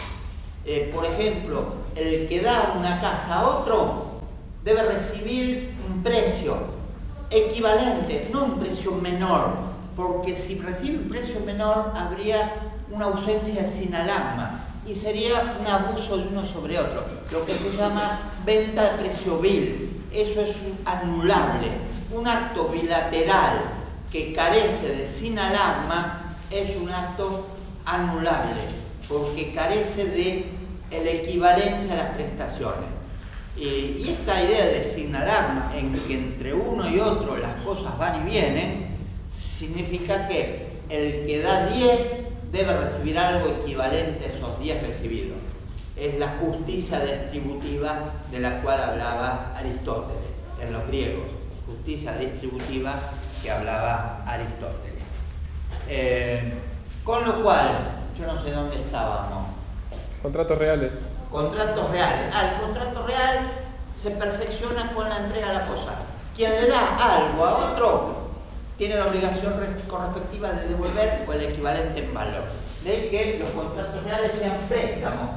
Por ejemplo, el que da una casa a otro debe recibir un precio equivalente, no un precio menor, porque si recibe un precio menor habría una ausencia de sinalagma y sería un abuso de uno sobre otro, lo que se llama venta de precio vil. Eso es anulable. Un acto bilateral que carece de sinalagma es un acto anulable, porque carece de la equivalencia de las prestaciones. Y esta idea de sinalagma, en que entre uno y otro las cosas van y vienen, significa que el que da 10 debe recibir algo equivalente a esos 10 recibidos. Es la justicia distributiva de la cual hablaba Aristóteles en los griegos. Justicia distributiva que hablaba Aristóteles. Con lo cual, yo no sé dónde estábamos. Contratos reales. Contratos reales. El contrato real se perfecciona con la entrega de la cosa. Quien le da algo a otro tiene la obligación correspectiva de devolver o el equivalente en valor. De ahí que los contratos reales sean préstamos.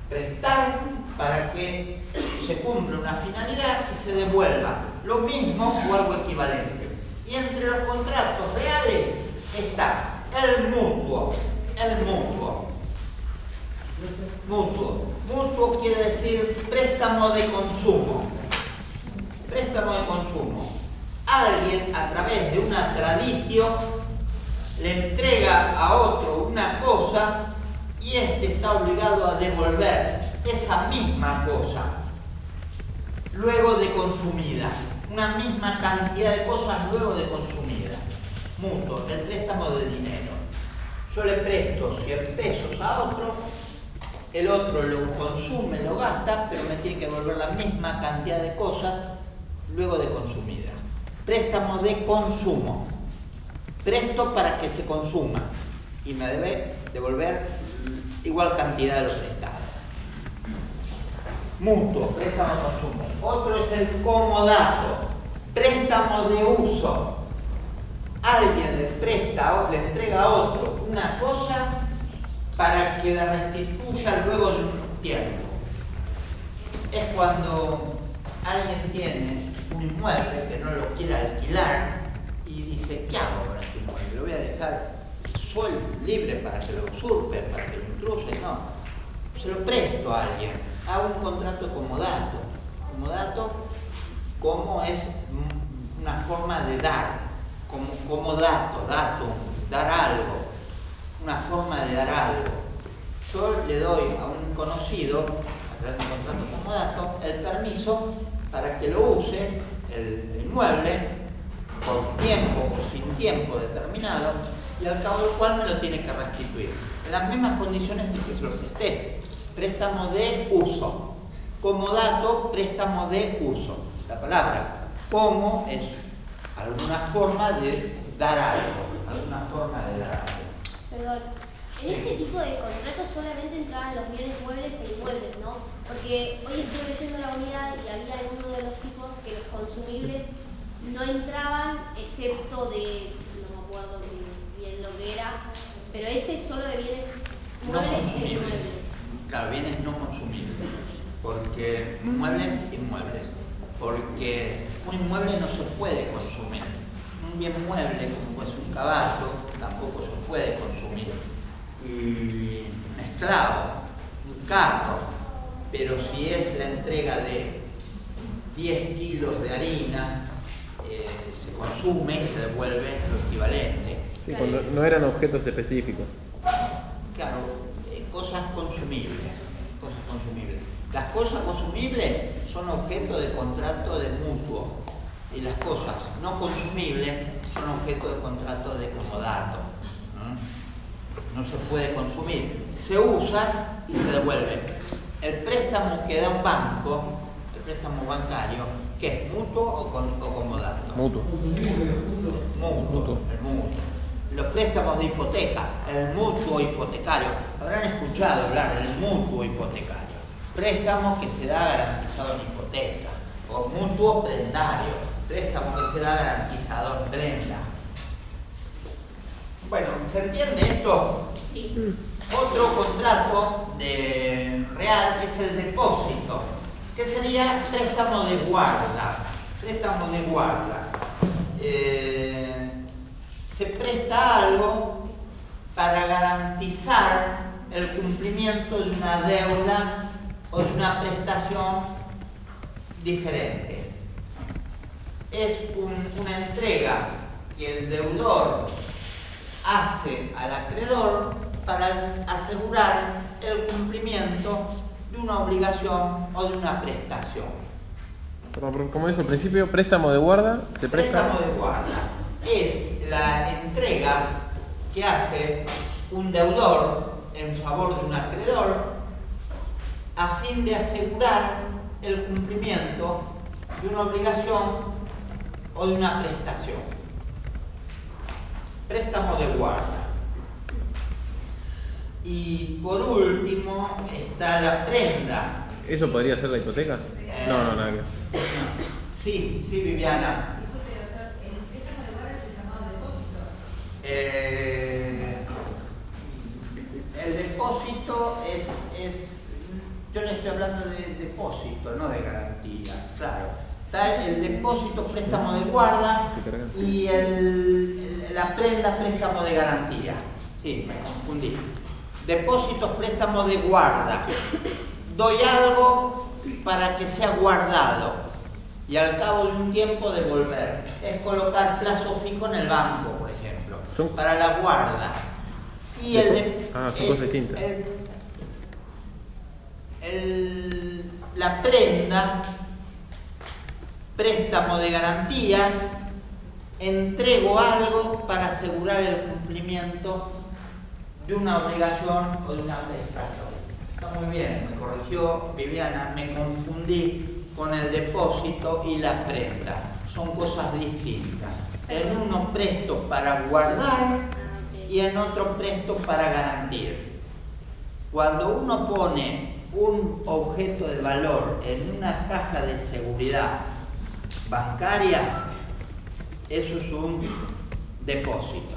Prestar para que se cumpla una finalidad y se devuelva lo mismo o algo equivalente. Y entre los contratos reales está el mutuo. Mutuo quiere decir préstamo de consumo. Préstamo de consumo. Alguien a través de una traditio le entrega a otro una cosa y este está obligado a devolver esa misma cosa luego de consumida, una misma cantidad de cosas luego de consumida. Mutuo, el préstamo de dinero. Yo le presto 100 pesos a otro, el otro lo consume, lo gasta, pero me tiene que devolver la misma cantidad de cosas luego de consumida. Préstamo de consumo. Presto para que se consuma y me debe devolver igual cantidad de lo prestado. Mutuo, préstamo de consumo. Otro es el comodato, préstamo de uso. Alguien le entrega a otro una cosa para que la restituya luego de un tiempo. Es cuando alguien tiene un inmueble que no lo quiere alquilar y dice, ¿qué hago con este inmueble? ¿Lo voy a dejar libre para que lo usurpe, para que lo intruye? No, se lo presto a alguien. Hago un contrato comodato. Comodato, como es una forma de dar, como dato, dar algo, una forma de dar algo. Yo le doy a un conocido, a través de un contrato comodato, el permiso para que lo use, el inmueble, por tiempo o sin tiempo determinado, y al cabo del cual me lo tiene que restituir. En las mismas condiciones en que se lo presté. Préstamo de uso. Comodato, préstamo de uso. La palabra como es alguna forma de dar algo. Perdón. En este tipo de contratos solamente entraban los bienes muebles e inmuebles, ¿no? Porque hoy estoy leyendo la unidad y había en uno de los tipos que los consumibles no entraban, excepto de, no me acuerdo bien lo que era, pero este es solo de bienes muebles e inmuebles. Claro, bienes no consumibles, porque inmuebles, porque un inmueble no se puede consumir. Un bien mueble, como puede ser un caballo, tampoco se puede consumir. Y un esclavo, un carro, pero si es la entrega de 10 kilos de harina, se consume y se devuelve lo equivalente. Sí, cuando no eran objetos específicos. Claro, cosas consumibles. Las cosas consumibles son objeto de contrato de mutuo y las cosas no consumibles son objeto de contrato de comodato. No se puede consumir, se usa y se devuelve. El préstamo que da un banco, el préstamo bancario, ¿qué es mutuo o comodato? Mutuo. Mutuo. El mutuo. Los préstamos de hipoteca, el mutuo hipotecario. Habrán escuchado hablar del mutuo hipotecario. Préstamo que se da garantizado en hipoteca. O mutuo prendario. Préstamo que se da garantizado en prenda. Bueno, ¿se entiende esto? Sí. Otro contrato real es el depósito, que sería préstamo de guarda. Préstamo de guarda. Se presta algo para garantizar el cumplimiento de una deuda o de una prestación diferente. Es una entrega que el deudor hace al acreedor para asegurar el cumplimiento de una obligación o de una prestación. Perdón, como dijo al principio, préstamo de guarda, se presta. Préstamo de guarda es la entrega que hace un deudor en favor de un acreedor a fin de asegurar el cumplimiento de una obligación o de una prestación. Préstamo de guarda. Y por último está la prenda. ¿Eso podría ser la hipoteca? No, nada que ver. Sí, Viviana. El depósito es yo le estoy hablando de depósito, no de garantía, claro. Está el depósito, préstamo de guarda y la prenda, préstamo de garantía. Sí, me confundí. Depósitos, préstamo de guarda. Doy algo para que sea guardado y al cabo de un tiempo devolver. Es colocar plazo fijo en el banco, por ejemplo. para la guarda. Y son cosas distintas. La prenda, préstamo de garantía, entrego algo para asegurar el cumplimiento de una obligación o de una prestación. Está muy bien, me corrigió Viviana, me confundí con el depósito y la prenda. Son cosas distintas. En uno presto para guardar y en otro presto para garantir. Cuando uno pone un objeto de valor en una caja de seguridad bancaria, eso es un depósito.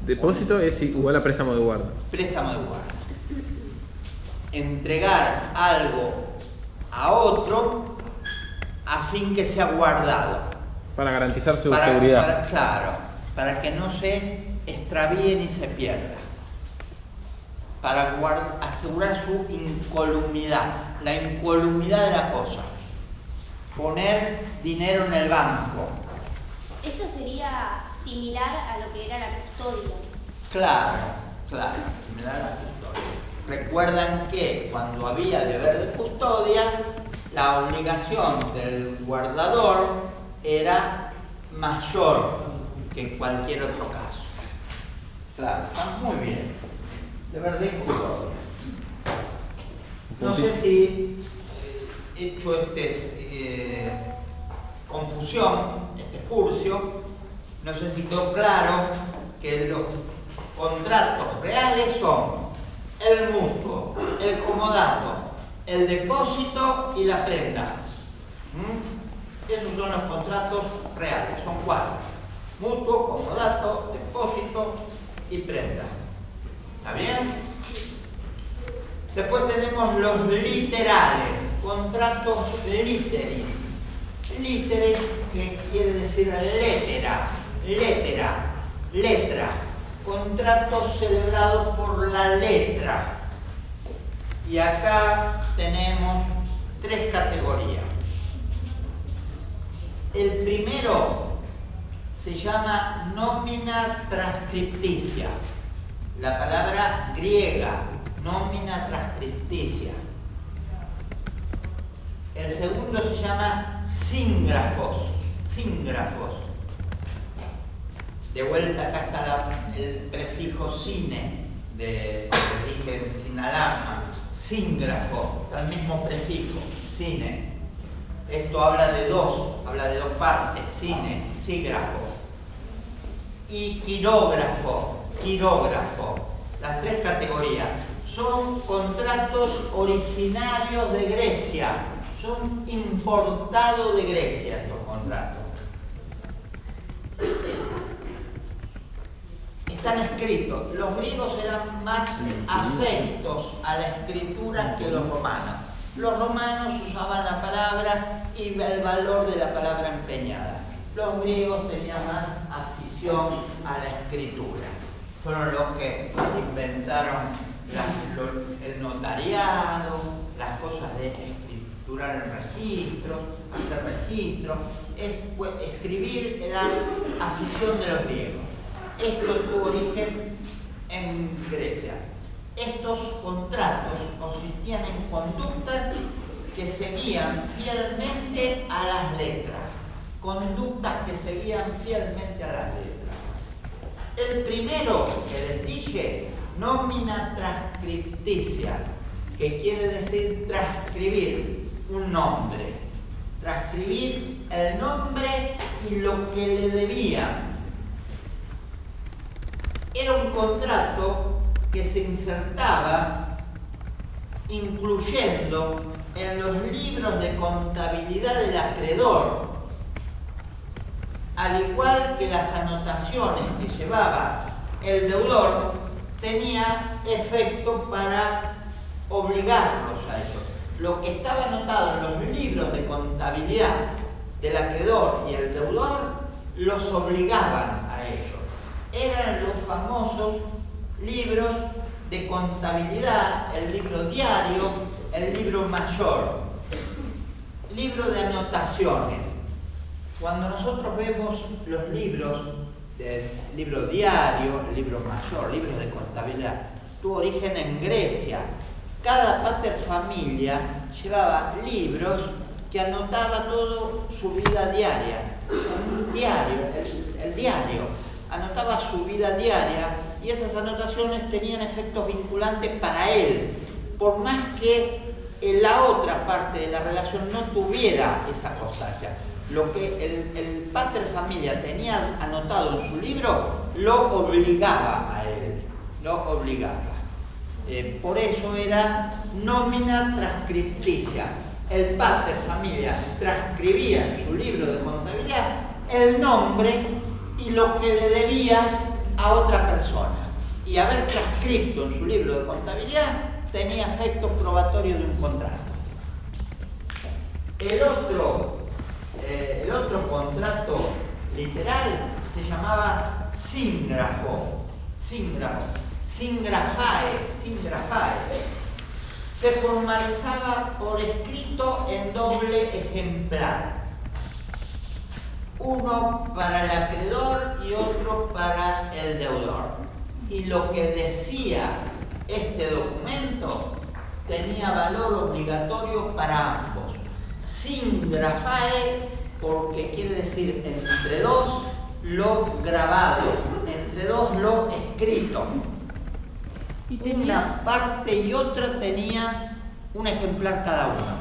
Depósito es igual a préstamo de guarda. Préstamo de guarda. Entregar algo a otro a fin que sea guardado. Para garantizar su seguridad. Claro, para que no se extravíe ni se pierda. Para asegurar su incolumnidad, la incolumnidad de la cosa. Poner dinero en el banco. Esto sería similar a lo que era la custodia. Claro, similar a la custodia. Recuerdan que cuando había deber de custodia, la obligación del guardador era mayor que en cualquier otro caso. Claro, está muy bien. Deber de custodia. No sé si he hecho confusión, furcio, no sé si quedó claro que los contratos reales son el mutuo, el comodato, el depósito y la prenda. Esos son los contratos reales, son 4. Mutuo, comodato, depósito y prenda. ¿Está bien? Después tenemos los literales, contratos literis. Literes, que quiere decir letra. Contratos celebrados por la letra. Y acá tenemos 3 categorías. El primero se llama nómina transcripticia. La palabra griega, nómina transcripticia. El segundo se llama síngrafos. De vuelta acá está el prefijo sine de origen sinalagma. Síngrafo, está el mismo prefijo, sine. Esto habla de dos partes, cine, sígrafo. Y quirógrafo. Las 3 categorías. Son contratos originarios de Grecia. Son importados de Grecia estos contratos. Están escritos. Los griegos eran más afectos a la escritura que los romanos. Los romanos usaban la palabra y el valor de la palabra empeñada. Los griegos tenían más afición a la escritura. Fueron los que inventaron el notariado, las cosas de escriturar el registro, hacer registros. Escribir era afición de los griegos. Esto tuvo origen en Grecia. Estos contratos consistían en conductas que seguían fielmente a las letras. El primero que les dije, nómina transcripticia, que quiere decir transcribir un nombre. Transcribir el nombre y lo que le debían. Era un contrato que se insertaba incluyendo en los libros de contabilidad del acreedor, al igual que las anotaciones que llevaba el deudor, tenía efecto para obligarlos a ello. Lo que estaba anotado en los libros de contabilidad del acreedor y el deudor los obligaban a ello. Eran los famosos libros de contabilidad, el libro diario, el libro mayor, libro de anotaciones. Cuando nosotros vemos los libros libro diario, libro mayor, libros de contabilidad, tuvo origen en Grecia. Cada paterfamilia llevaba libros que anotaba todo su vida diaria. Un diario, el diario, anotaba su vida diaria y esas anotaciones tenían efectos vinculantes para él, por más que la otra parte de la relación no tuviera esa constancia. Lo que el paterfamilia tenía anotado en su libro lo obligaba a él, lo obligaba. Por eso era nómina transcripticia. El paterfamilia transcribía en su libro de contabilidad el nombre y lo que le debía a otra persona. Y haber transcrito en su libro de contabilidad tenía efecto probatorio de un contrato. El otro contrato literal se llamaba síngrafo, singrafae. Se formalizaba por escrito en doble ejemplar. Uno para el acreedor y otro para el deudor. Y lo que decía este documento tenía valor obligatorio para ambos. Singrafae, porque quiere decir entre dos lo grabado, entre dos lo escrito. Una parte y otra tenían un ejemplar cada uno.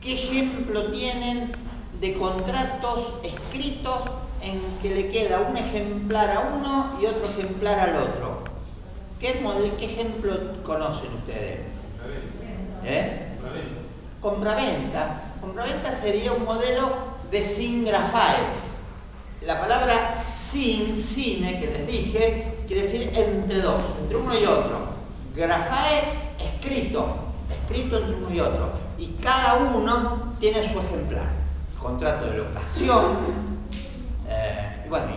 ¿Qué ejemplo tienen de contratos escritos en que le queda un ejemplar a uno y otro ejemplar al otro? ¿Qué ejemplo conocen ustedes? Compraventa. Compraventa sería un modelo de singrafae. La palabra sine que les dije quiere decir entre dos, entre uno y otro. Grafae, escrito entre uno y otro. Y cada uno tiene su ejemplar. Contrato de locación, y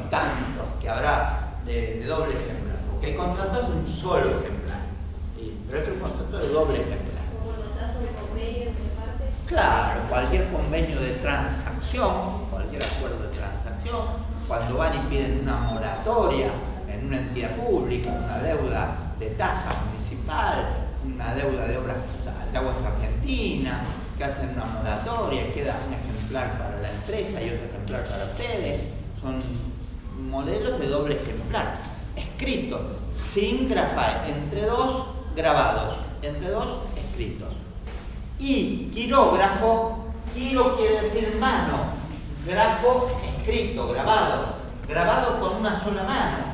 tantos que habrá de doble ejemplar. Porque hay contratos de un solo ejemplar, pero otro contrato de doble ejemplar. ¿Cómo nos hace un convenio de parte? Claro, cualquier convenio de transacción, cualquier acuerdo de transacción, cuando van y piden una moratoria en una entidad pública, una deuda de tasa municipal, una deuda de obras de aguas argentinas, que hacen una moratoria, queda un ejemplar para la empresa y otro ejemplar para ustedes, son modelos de doble ejemplar, escritos, sin grafae, entre dos grabados, entre dos escritos. Y quirógrafo, quiro quiere decir mano, grafo escrito, grabado con una sola mano.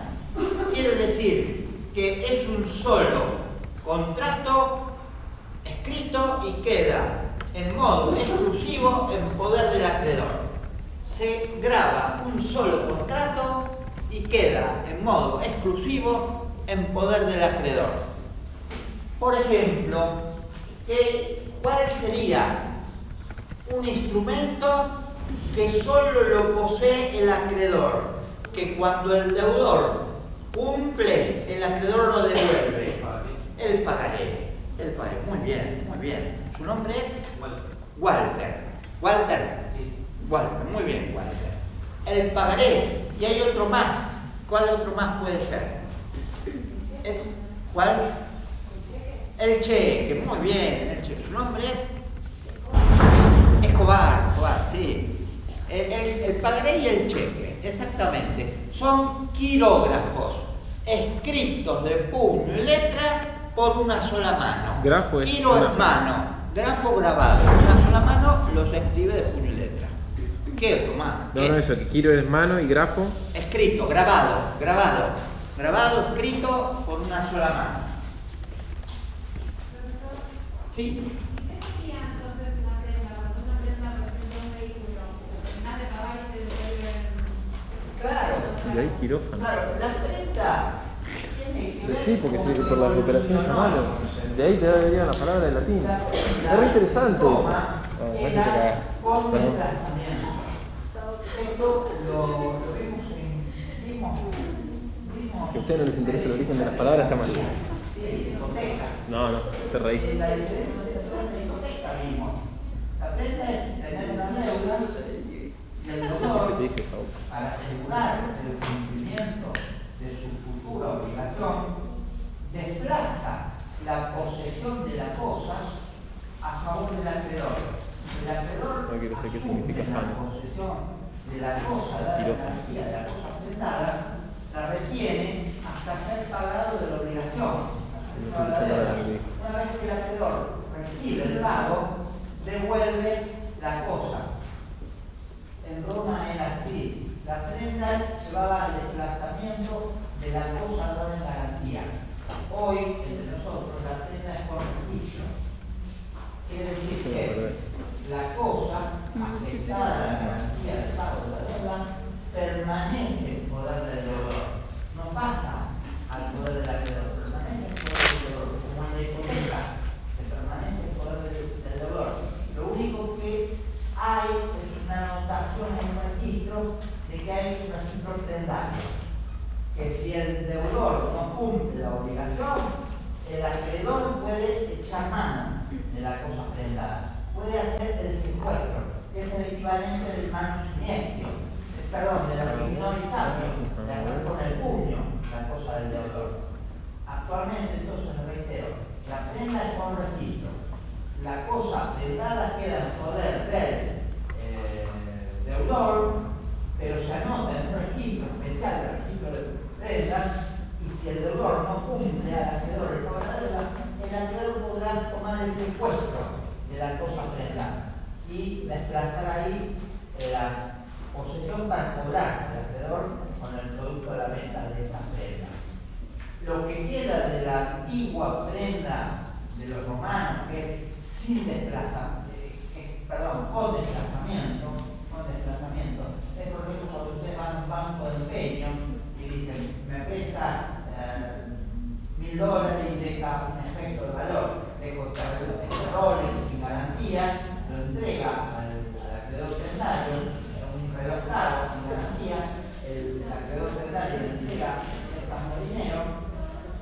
Quiere decir que es un solo contrato escrito y queda en modo exclusivo en poder del acreedor. Se graba un solo contrato y queda en modo exclusivo en poder del acreedor. Por ejemplo, ¿cuál sería un instrumento que solo lo posee el acreedor? Que cuando el deudor cumple, el acreedor lo devuelve. El pagaré. El pagaré. Muy bien, muy bien. ¿Su nombre es? Walter. Walter. Sí. Walter, muy bien, Walter. El pagaré. Y hay otro más. ¿Cuál otro más puede ser? ¿Cuál? El cheque. Muy bien, el cheque. ¿Su nombre es? Escobar, sí. El pagaré y el cheque, exactamente. Son quirógrafos escritos de puño y letra por una sola mano. Grafo es Quiro es mano, grafo grabado. Una sola mano los escribe de puño y letra. ¿Qué otro más? No, eso, que quiro es mano y grafo. Escrito, grabado, escrito por una sola mano. Sí. Claro. Y hay quirófano. Claro, la prenda. Sí, porque sí, por las operaciones a mano. De ahí te debería la palabra de latín. Es re interesante eso. Esto lo vimos Si a ustedes no les interesa el origen de las palabras, está mal. No, te reí. La diferencia entre prenda y hipoteca vimos. La prenda es tener una deuda y el deudor, para asegurar el cumplimiento de su futura obligación, desplaza la posesión de la cosa a favor del acreedor. El acreedor asume la posesión de la cosa, la garantía de la cosa prendada, la retiene hasta ser pagado de la obligación. Una vez que el acreedor recibe el pago, devuelve la cosa. En Roma era así. La prenda llevaba al desplazamiento de la cosa dada en garantía. Hoy, entre nosotros, la prenda es por juicio. Quiere decir que la cosa afectada a la garantía del pago de la deuda permanece en poder del deudor. No pasa al poder del acreedor, permanece en poder del deudor, como en la hipoteca, que permanece en poder del deudor. Lo único que hay es una anotación en un registro de que hay un registro prendario. Que si el deudor no cumple la obligación, el acreedor puede echar mano de la cosa prendada. Puede hacer el secuestro, que es el equivalente del manus iniectio, perdón, del ignoritavio, de hacer con el puño la cosa del deudor. Actualmente, entonces, reitero, la prenda es con registro. La cosa prendada queda en poder del deudor, pero se anota en un registro especial, el registro de prendas, y si el deudor no cumple al acreedor el pago de la deuda, el acreedor podrá tomar el secuestro de la cosa prendada y desplazar ahí la posesión para cobrarse al acreedor con el producto de la venta de esa prenda. Lo que queda de la antigua prenda de los romanos, que es sin desplazamiento, con desplazamiento, es por ejemplo cuando ustedes van a un banco de empeño y dicen, me presta $1000 y deja un efecto de valor, dejo errores sin garantía, lo entrega al acreedor prendario, un reloj caro sin garantía, el acreedor prendario le entrega el dinero,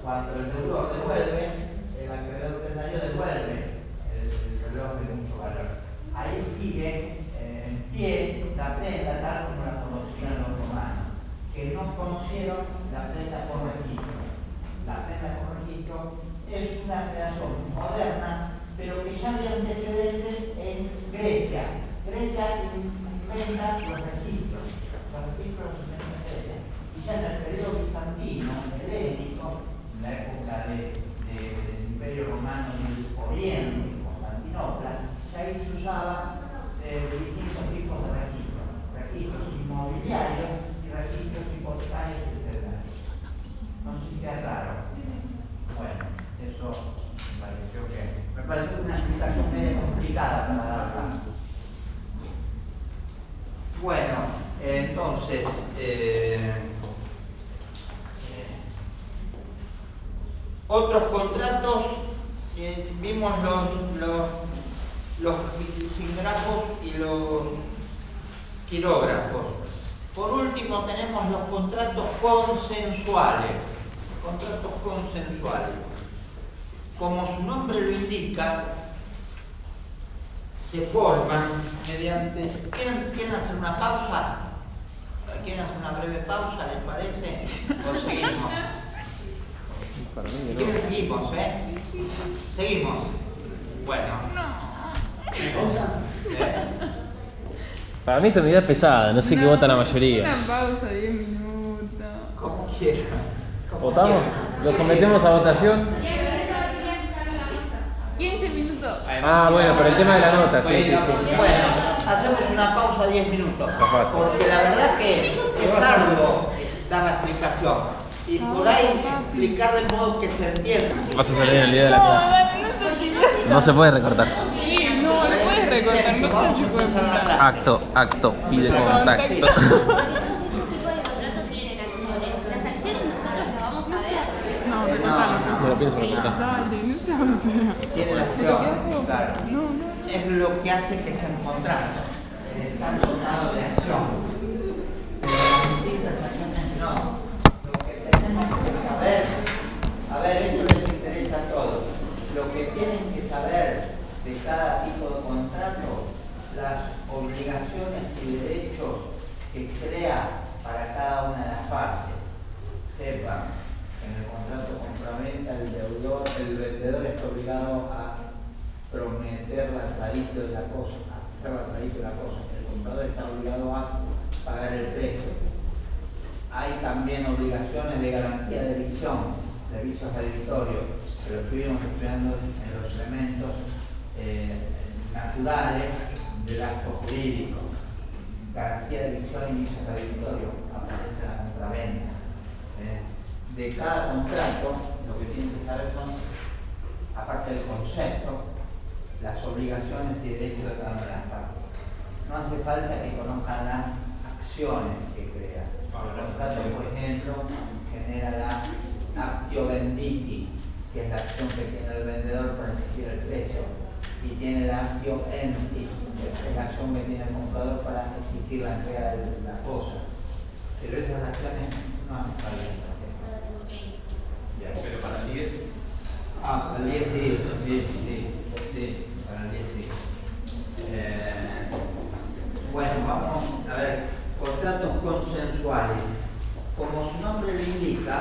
cuando el deudor devuelve, el acreedor prendario devuelve el reloj de mucho valor. Ahí sigue en pie la prenda tal como la conocían los romanos, que no conocieron la prenda por registro. La prenda por registro es una creación moderna, pero que ya había antecedentes en Grecia. Grecia inventa los registros se inventan en Grecia. Y ya en el periodo bizantino, helénico, en la época del Imperio Romano en el Oriente, en Constantinopla, ya ahí se usaban distintos tipos de registros inmobiliarios y registros hipotecarios, etc. No sé si queda claro. Bueno, eso me pareció una explicación medio complicada para dar tanto. Bueno, entonces, otros contratos, vimos los sigráfos y los quirógrafos. Por último tenemos los contratos consensuales. Como su nombre lo indica, se forman mediante... ¿Quieren hacer una pausa? ¿Quieren hacer una breve pausa, les parece? ¿O seguimos? Si quieren seguimos, Seguimos. Bueno. Para mí esta unidad es pesada, no sé qué vota la mayoría. Una pausa, 10 minutos. Como quieran. ¿Votamos? ¿Lo sometemos a votación? 15 minutos. Ah, bueno, pero el tema de la nota, sí. Bueno, hacemos una pausa 10 minutos. Porque la verdad que es arduo dar la explicación. Y por ahí explicar de modo que se entienda. Vas a salir en el día de la clase. No se puede recortar. Sí, no puedes recortar, no sé si puedes pasar. Acto, pide contacto. ¿Qué tipo de contrato tienen acciones? Las acciones nosotros las vamos a ver. No, recortarlo. No lo pienso recortar. Dale, no seas grosera. Tiene la acción, claro. No. Es lo que hace que sea un contrato. Está dotado de acción. Pero las distintas acciones no. Lo que tenemos que saber, a ver, eso les interesa a todos. Lo que tienen que saber de cada tipo de contrato, las obligaciones y derechos compraventa, el vendedor está obligado a prometer la traída de la cosa, a hacer la traída de la cosa. El comprador está obligado a pagar el precio. Hay también obligaciones de garantía de edición, servicios de editorio, que lo estuvimos estudiando en los elementos naturales del acto jurídico. Garantía de edición y servicios de editorio aparece en la compraventa. De cada contrato, lo que tienen que saber son, aparte del concepto, las obligaciones y derechos de cada una de las partes. No hace falta que conozcan las acciones que crean. El contrato, por ejemplo, genera la actio venditi, que es la acción que tiene el vendedor para exigir el precio, y tiene la actio enti, que es la acción que tiene el comprador para exigir la entrega de la cosa. Pero esas acciones no hacen falta. Pero para el 10. Para el 10 sí, para el 10 sí. Bueno, vamos a ver, contratos consensuales. Como su nombre lo indica,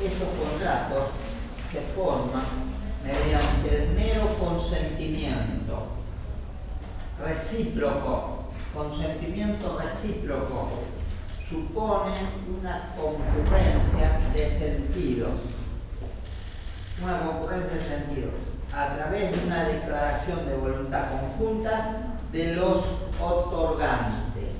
estos contratos se forman mediante el mero consentimiento recíproco. Consentimiento recíproco supone una concurrencia de sentidos. Una concurrencia de sentidos a través de una declaración de voluntad conjunta de los otorgantes.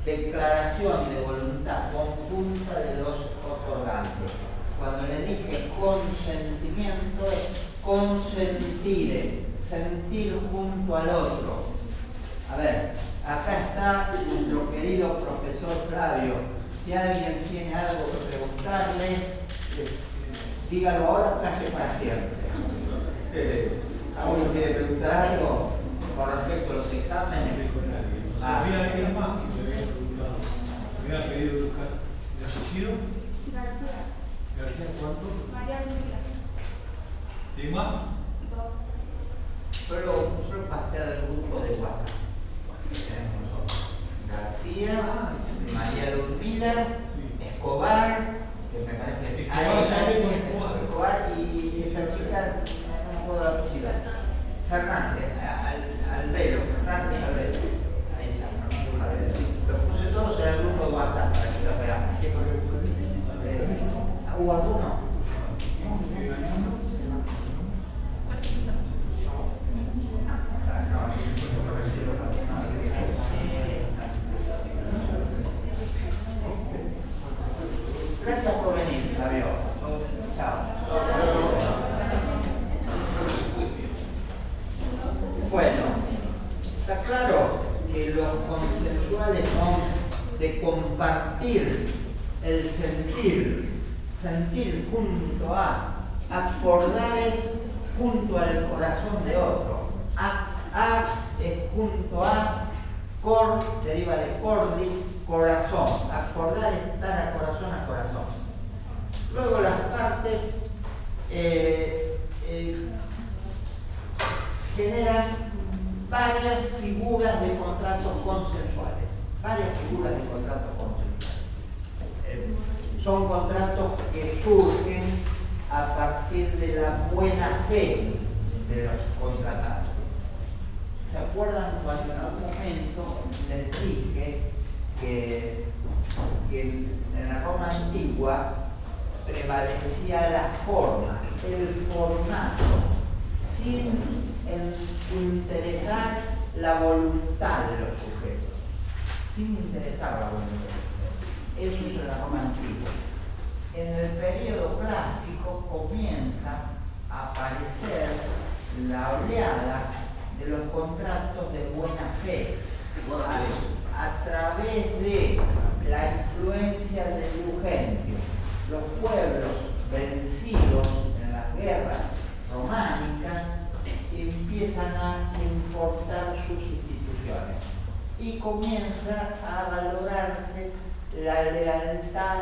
Declaración de voluntad conjunta de los otorgantes. Cuando le dije consentimiento es consentir, sentir junto al otro. A ver, acá está nuestro querido profesor Flavio. Si alguien tiene algo que preguntarle, dígalo ahora, casi para siempre. ¿Alguien quiere preguntar algo con respecto a los exámenes? Había alguien más que me había preguntado. Me había pedido buscar el apellido. García. García, ¿cuánto? María Luisa. ¿Y más? 2. Solo pasé al grupo de WhatsApp. Tenemos nosotros. García, María Ludmila, Escobar, que me parece que Escobar, ya hablé con Escobar. Escobar y esta chica, no me acuerdo la apellido. Fernández, Albero, Fernández Albero. Ahí está, Albero. Los puse todos en el grupo de WhatsApp para que los veamos. ¿Hubo alguno? Gracias por venir, Flavio. Chao. Bueno, está claro que los consensuales son de compartir el sentir junto a, acordar es junto al corazón de otro. A es junto a, cor deriva de cordis, corazón. Acordar es estar a corazón. Luego las partes generan varias figuras de contratos consensuales. Son contratos que surgen a partir de la buena fe de los contratantes. ¿Se acuerdan cuando en algún momento les dije que en la Roma antigua prevalecía la forma, el formato, sin interesar la voluntad de los sujetos, sin interesar la voluntad. Eso es en la Roma antigua. En el periodo clásico comienza a aparecer la oleada de los contratos de buena fe a través de la influencia del Eugentio. Los pueblos vencidos en las guerras románicas empiezan a importar sus instituciones y comienza a valorarse la lealtad,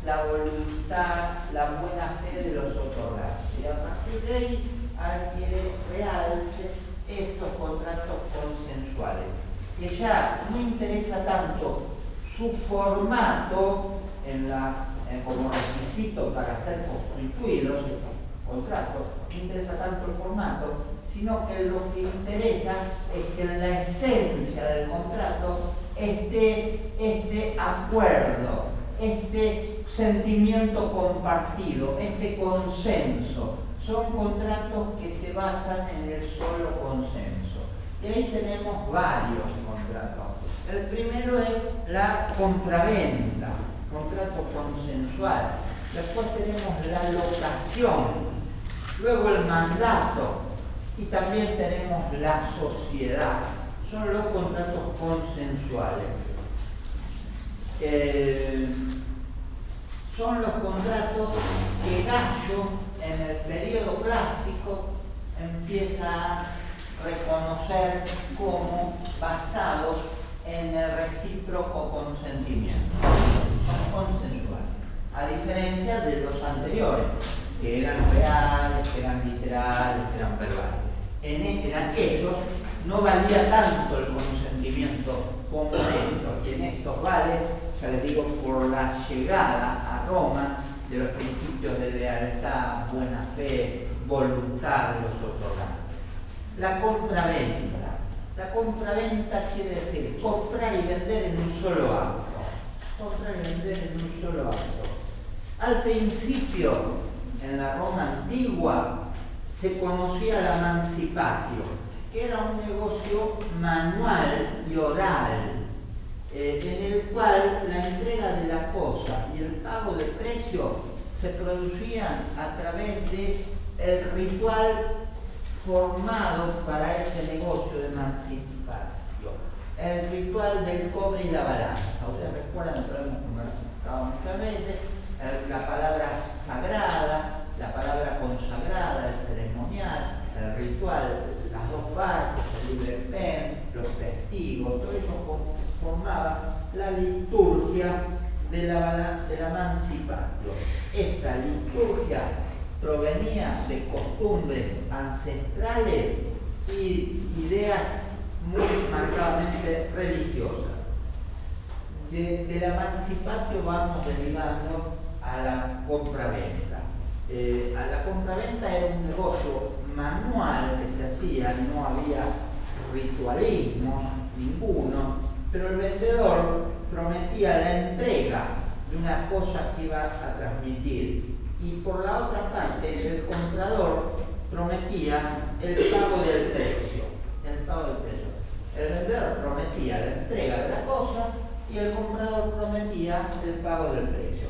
la voluntad, la buena fe de los otorgantes. Y a partir de ahí adquiere realce estos contratos consensuales, que ya no interesa tanto su formato en la como requisito para ser constituidos estos contratos, no interesa tanto el formato, sino que lo que interesa es que en la esencia del contrato esté este acuerdo, este sentimiento compartido, este consenso. Son contratos que se basan en el solo consenso. Y ahí tenemos varios contratos. El primero es la compraventa, contrato consensual. Después tenemos la locación, luego el mandato y también tenemos la sociedad. Son los contratos consensuales. Son los contratos que Gallo en el periodo clásico empieza a reconocer como basados en el recíproco consentimiento. Son consensuales, a diferencia de los anteriores, que eran reales, que eran literales, que eran verbales. En aquellos no valía tanto el consentimiento como en estos, y en estos vale, ya les digo, por la llegada a Roma de los principios de lealtad, buena fe, voluntad de los otorgantes. La compraventa. La compraventa quiere decir comprar y vender en un solo acto. Comprar y vender en un solo acto. Al principio, en la Roma antigua, se conocía la mancipatio, que era un negocio manual y oral, en el cual la entrega de la cosa y el pago de precio se producían a través del ritual formado para ese negocio de mancipatio, el ritual del cobre y la balanza. Ustedes recuerdan que lo hemos conversado muchas veces, la palabra sagrada, la palabra consagrada, el ceremonial, el ritual, las dos partes, el libre pen, los testigos, todo eso formaba la liturgia de la mancipatio. Esta liturgia provenía de costumbres ancestrales y ideas muy marcadamente religiosas. De la mancipatio vamos derivando a la compraventa. A la compraventa era un negocio manual que se hacía, no había ritualismo ninguno, pero el vendedor prometía la entrega de una cosa que iba a transmitir y por la otra parte el comprador prometía el pago del precio. El vendedor prometía la entrega de la cosa y el comprador prometía el pago del precio.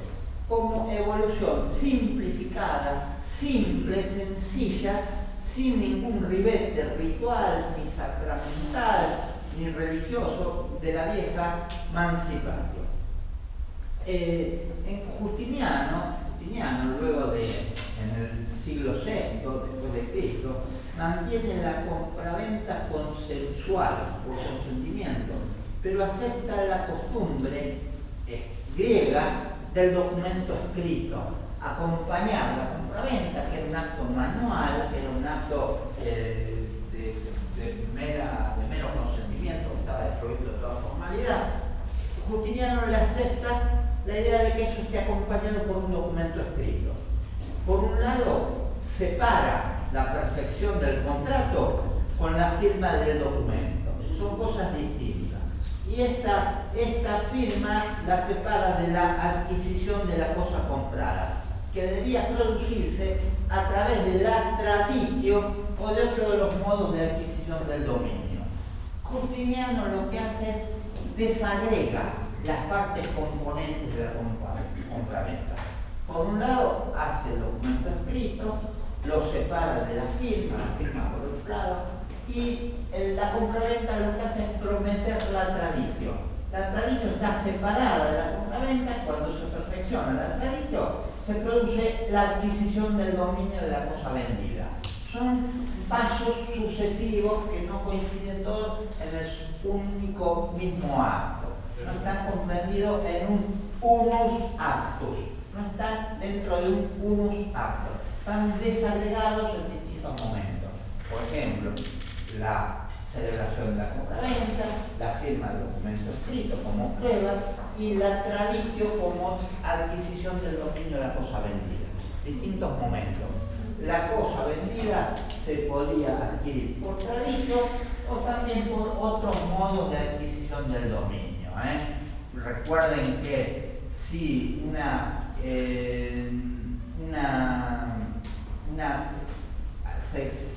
Como evolución simplificada, simple, sencilla, sin ningún ribete ritual, ni sacramental, ni religioso de la vieja mancipatio. En Justiniano, luego en el siglo VI después de Cristo, mantiene la compraventa consensual, por consentimiento, pero acepta la costumbre griega del documento escrito, acompañar la compraventa, que era un acto manual, que era un acto de mero consentimiento, que estaba desprovisto de toda formalidad. Justiniano le acepta la idea de que eso esté acompañado por un documento escrito. Por un lado, separa la perfección del contrato con la firma del documento. Son cosas distintas. Y esta firma la separa de la adquisición de la cosa comprada, que debía producirse a través de la traditio o de otro de los modos de adquisición del dominio. Justiniano lo que hace es desagrega las partes componentes de la compraventa. Por un lado, hace el documento escrito, lo separa de la firma por otro lado, y la compraventa lo que hace es prometer la traditio. La traditio está separada de la compraventa. Cuando se perfecciona la traditio, se produce la adquisición del dominio de la cosa vendida. Son pasos sucesivos que no coinciden todos en el único mismo acto. No están comprendidos en un unus actus, no están dentro de un unus actus, están desagregados en distintos momentos. Por ejemplo, la celebración de la compraventa, la firma del documento escrito como pruebas, y la traditio como adquisición del dominio de la cosa vendida. Distintos momentos. La cosa vendida se podía adquirir por traditio o también por otros modos de adquisición del dominio. Recuerden que si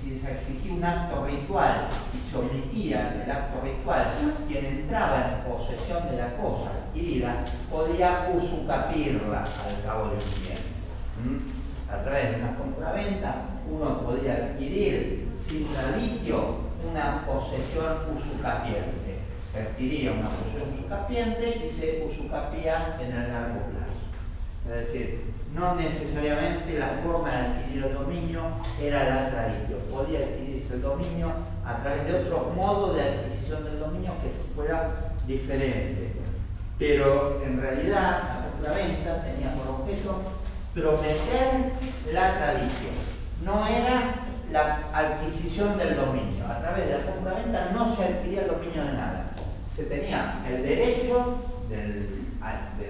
si se exigía un acto ritual y se omitía el acto ritual, quien entraba en posesión de la cosa adquirida podía usucapirla al cabo de un tiempo. A través de una compraventa uno podía adquirir sin traditio una posesión usucapiente. Se adquiría una posesión usucapiente y se usucapía en el largo plazo. Es decir, no necesariamente la forma de adquirir el dominio era la traditio. Podía adquirirse el dominio a través de otro modo de adquisición del dominio que fuera diferente. Pero en realidad la compraventa tenía por objeto prometer la traditio. No era la adquisición del dominio. A través de la compraventa no se adquiría el dominio de nada. Se tenía el derecho del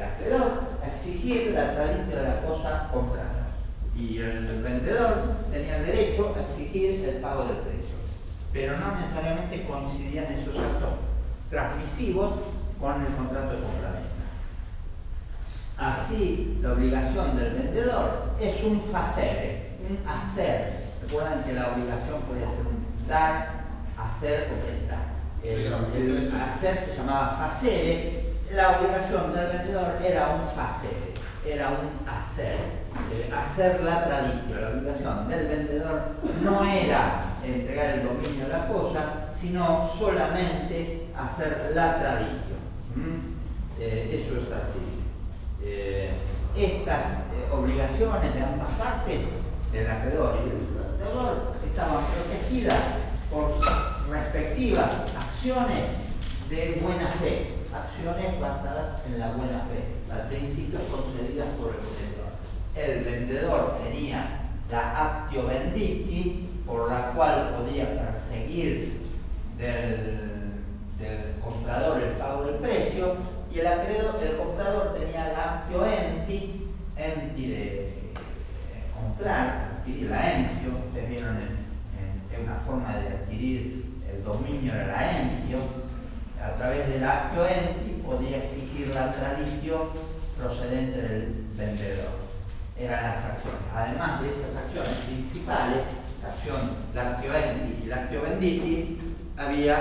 acreedor a exigir la traditio de la cosa comprada. Y el vendedor tenía el derecho a exigir el pago del precio. Pero no necesariamente coincidían esos actos transmisivos con el contrato de compraventa. Así, la obligación del vendedor es un facere, un hacer. Recuerdan que la obligación podía ser un dar, hacer o prestar. El hacer se llamaba facere. La obligación del vendedor era un facere, era un hacer. Hacer la traditio. La obligación del vendedor no era entregar el dominio de la cosa, sino solamente hacer la traditio. Eso es así. Estas obligaciones de ambas partes, del acreedor y del vendedor, estaban protegidas por respectivas acciones de buena fe, acciones basadas en la buena fe, al principio concedidas por el vendedor. El vendedor tenía la actio venditi, por la cual podía perseguir del comprador el pago del precio, y el comprador tenía la actio enti de comprar, adquirir la entio. Ustedes vieron en una forma de adquirir el dominio de la entio. A través del actio enti podía exigir la traditio procedente del vendedor. Eran las acciones. Además de esas acciones principales, la acción actio enti y la actio venditi, había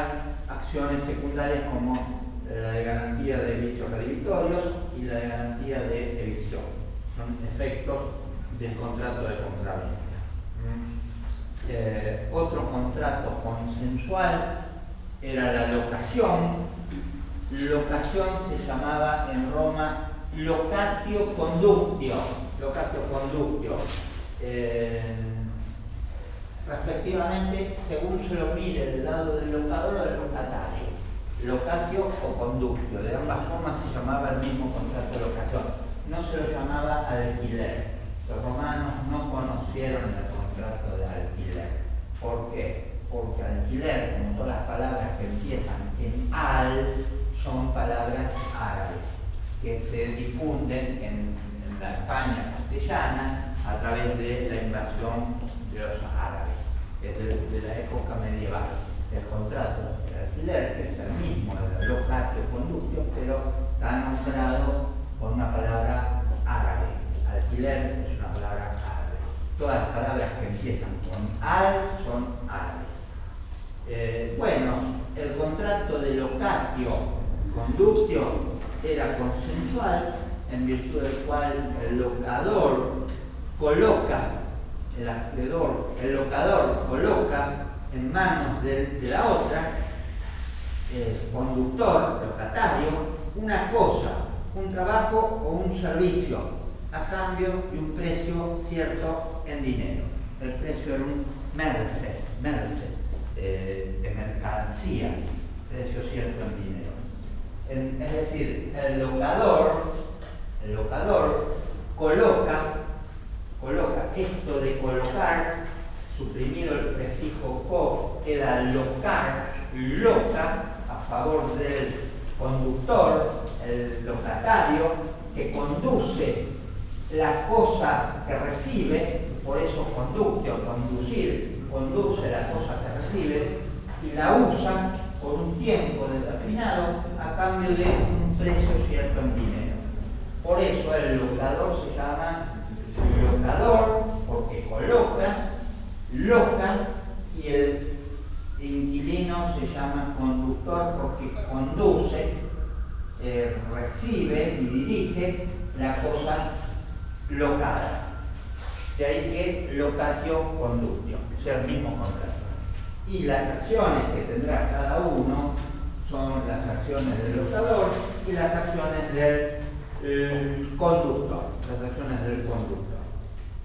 acciones secundarias como la de garantía de vicios redivitorios y la de garantía de evicción. Son efectos del contrato de compraventa. Otro contrato consensual era la locación. Locación se llamaba en Roma locatio conductio. Locatio conductio. Respectivamente, según se lo mire del lado del locador o del locatario. Locatio o conductio. De ambas formas se llamaba el mismo contrato de locación. No se lo llamaba alquiler. Los romanos no conocieron el contrato de alquiler. ¿Por qué? Porque alquiler, como todas las palabras que empiezan en al, son palabras árabes que se difunden en la España castellana a través de la invasión de los árabes, de la época medieval. El contrato de alquiler, que es el mismo, el locatio conductio, pero está nombrado por una palabra árabe. Alquiler es una palabra árabe. Todas las palabras que empiezan con al son árabes. Bueno, el contrato de locatio conductio era consensual, en virtud del cual el locador coloca, el locador coloca en manos de la otra, conductor, locatario, una cosa, un trabajo o un servicio, a cambio de un precio cierto en dinero. El precio era un merces, de mercancía, precio cierto en dinero. Es decir, el locador coloca esto de colocar, suprimido el prefijo co, queda locar, loca, a favor del conductor. el locatario que conduce la cosa que recibe, por eso conducte o conducir, conduce la cosa que recibe y la usa por un tiempo determinado a cambio de un precio cierto en dinero. Por eso el locador se llama locador, porque coloca, loca, y el inquilino se llama conductor porque conduce, recibe y dirige la cosa locada. De ahí que locatio conductio, es el mismo contrato. Y las acciones que tendrá cada uno son las acciones del locador y las acciones del conductor, las acciones del conductor.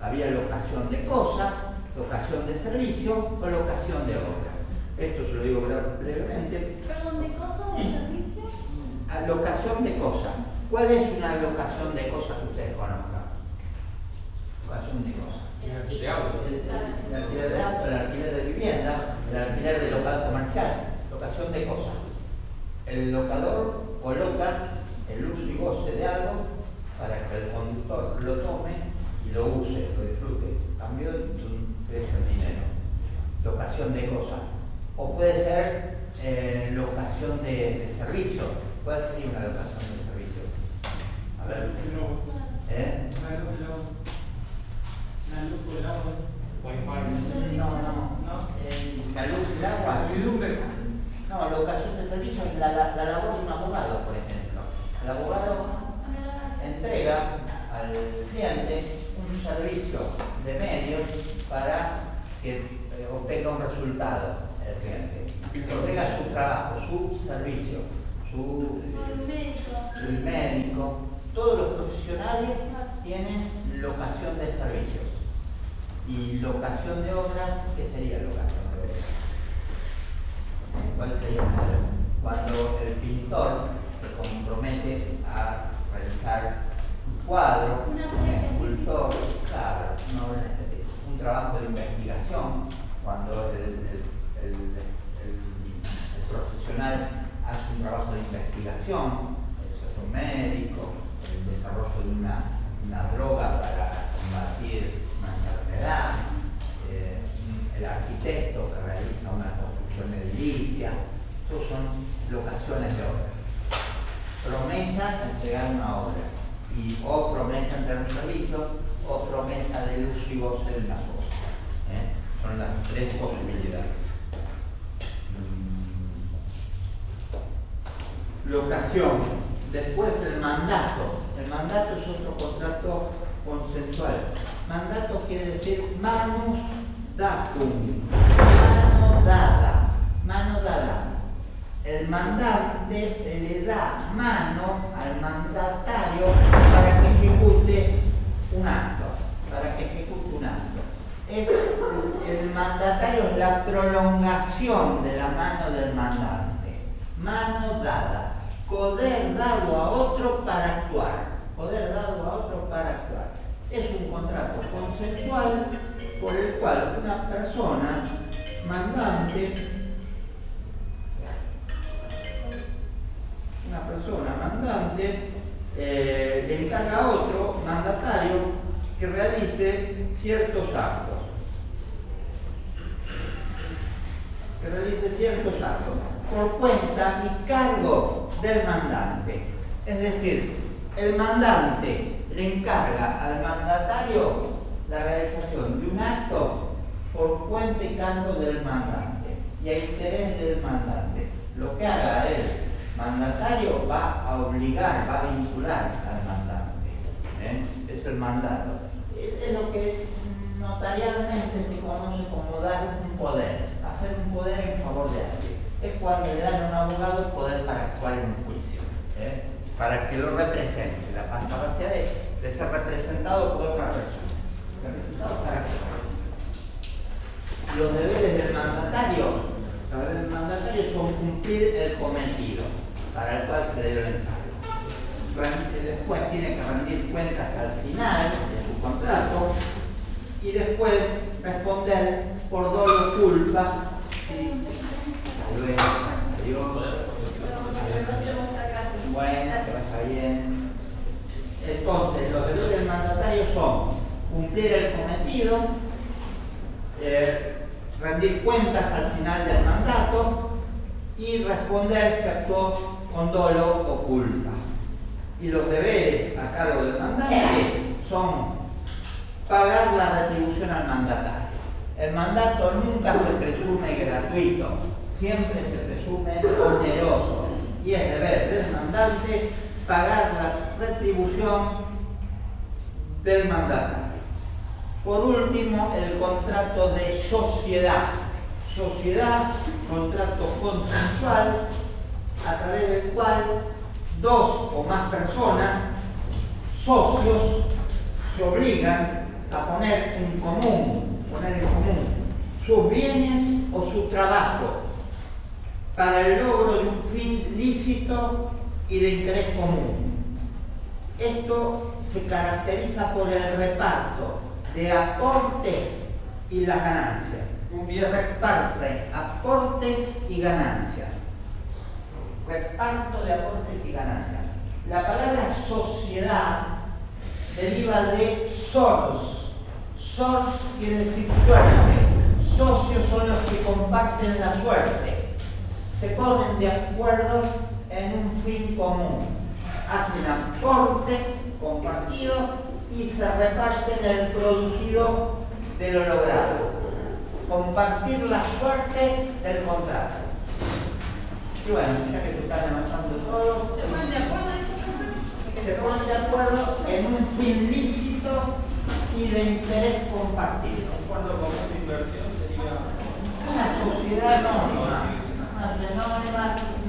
Había locación de cosa, locación de servicio o locación de obra. Esto se lo digo brevemente. ¿Perdón, de cosa o de servicio? Locación de cosa. ¿Cuál es una locación de cosa que ustedes conozcan? Locación de cosa. De auto. El alquiler de auto, el alquiler de vivienda, el alquiler de local comercial. Locación de cosa. El locador coloca el uso y goce de algo para que el conductor lo tome y lo use, lo disfrute, cambio de un precio en dinero. Locación de cosa. O puede ser locación de servicio. ¿Cuál sería una locación de servicio? A ver. No. La luz, el agua. No, locación de servicio es la labor de un abogado, por ejemplo. El abogado entrega al cliente un servicio de medios para que obtenga un resultado el cliente. Entrega su trabajo, su servicio, el médico. Todos los profesionales tienen locación de servicios. Y locación de obra, ¿qué sería locación de obra? ¿Cuál sería el modelo? Cuando el pintor se compromete a realizar un cuadro, un escultor, claro, un trabajo de investigación, cuando el profesional hace un trabajo de investigación, es un médico, el desarrollo de una droga para combatir una enfermedad, el arquitecto que realiza una construcción edilicia, todos son locaciones de obra. Promesa de entregar una obra, o promesa de entregar un servicio, o promesa del uso y goce de una cosa. Son las tres posibilidades. Locación. Después el mandato. El mandato es otro contrato consensual. Mandato quiere decir manus datum, mano dada, mano dada. El mandante le da mano al mandatario para que ejecute un acto, el mandatario es la prolongación de la mano del mandante. Mano dada, poder dado a otro para actuar, Es un contrato consensual por el cual una persona mandante le encarga a otro mandatario que realice ciertos actos. Por cuenta y cargo del mandante. Es decir, el mandante le encarga al mandatario la realización de un acto por cuenta y cargo del mandante y a interés del mandante. Lo que haga el mandatario va a obligar, va a vincular al mandante. Es el mandato. Es lo que notarialmente se conoce como dar un poder, hacer un poder en favor de alguien. Es cuando le dan a un abogado el poder para actuar en un juicio, para que lo represente. La capacidad de ser representado por otra persona. Representado para qué. Los deberes del mandatario son cumplir el cometido para el cual se le dio el encargo. Después tiene que rendir cuentas al final de su contrato y después responder por dolo culpa. Adiós. Bueno, que vaya bien. Entonces, los deberes del mandatario son cumplir el cometido, rendir cuentas al final del mandato y responder si actuó con dolo o culpa. Y los deberes a cargo del mandante son pagar la retribución al mandatario. El mandato nunca se presume gratuito, siempre se presume oneroso y es deber del mandante pagar la retribución del mandatario. Por último, el contrato de sociedad. Sociedad, contrato consensual, a través del cual dos o más personas, socios, se obligan a poner en común sus bienes o su trabajo para el logro de un fin lícito y de interés común. Esto se caracteriza por el reparto de aportes y las ganancias. Se reparten aportes y ganancias. Reparto de aportes y ganancias. La palabra sociedad deriva de source. Source quiere decir suerte. Socios son los que comparten la suerte. Se ponen de acuerdo en un fin común. Hacen aportes compartidos y se reparten el producido de lo logrado. Compartir la suerte del contrato. Y bueno, ya que se están levantando todos, ¿Se ponen de acuerdo? se ponen de acuerdo en un fin lícito y de interés compartido. Acuerdo con una inversión sería Una sociedad anónima,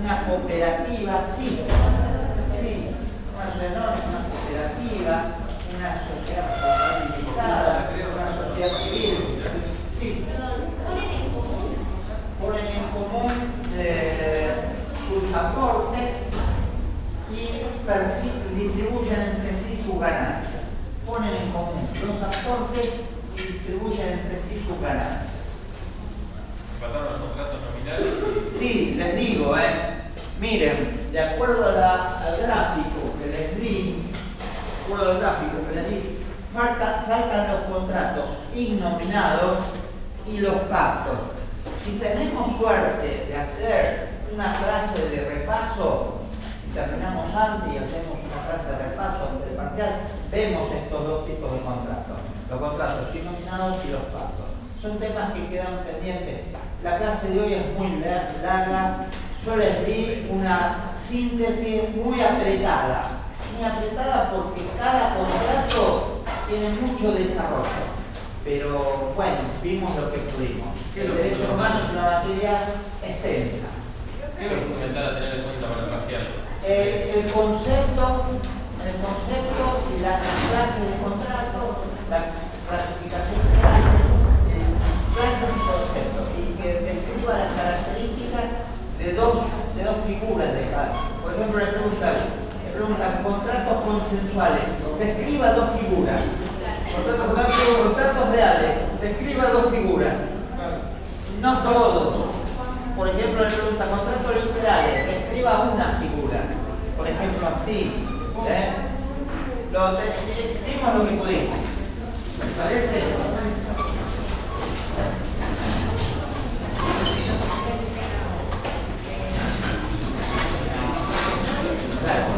una cooperativa, sí, una sociedad anónima, una cooperativa, una sociedad limitada, una sociedad civil, sí. Ponen en común sus aportes y distribuyen entre sí sus ganancias. Ponen en común los aportes y distribuyen entre sí sus ganancias. ¿Empataron los contratos nominales? Sí, les digo, miren, de acuerdo al gráfico que les di, faltan los contratos innominados y los pactos. Si tenemos suerte de hacer una clase de repaso, si terminamos antes y hacemos una clase de repaso ante el parcial, vemos estos dos tipos de contratos, los contratos innominados y los pactos. Son temas que quedan pendientes. La clase de hoy es muy larga, yo les di una síntesis muy apretada porque cada contrato tiene mucho desarrollo. Pero bueno, vimos lo que pudimos. El derecho romano es una materia extensa. ¿Qué es lo fundamental a tener en cuenta para el parcial? El concepto y las clases de contrato, la clasificación de clases y conceptos, y que describa las características de dos figuras de cada. Por ejemplo, le preguntan contratos consensuales, describa dos figuras. Contratos reales, describa dos figuras. No todos. Por ejemplo, le pregunta contratos literales, describa una figura. Por ejemplo, así. Vimos lo que pudimos. ¿Me parece? Claro.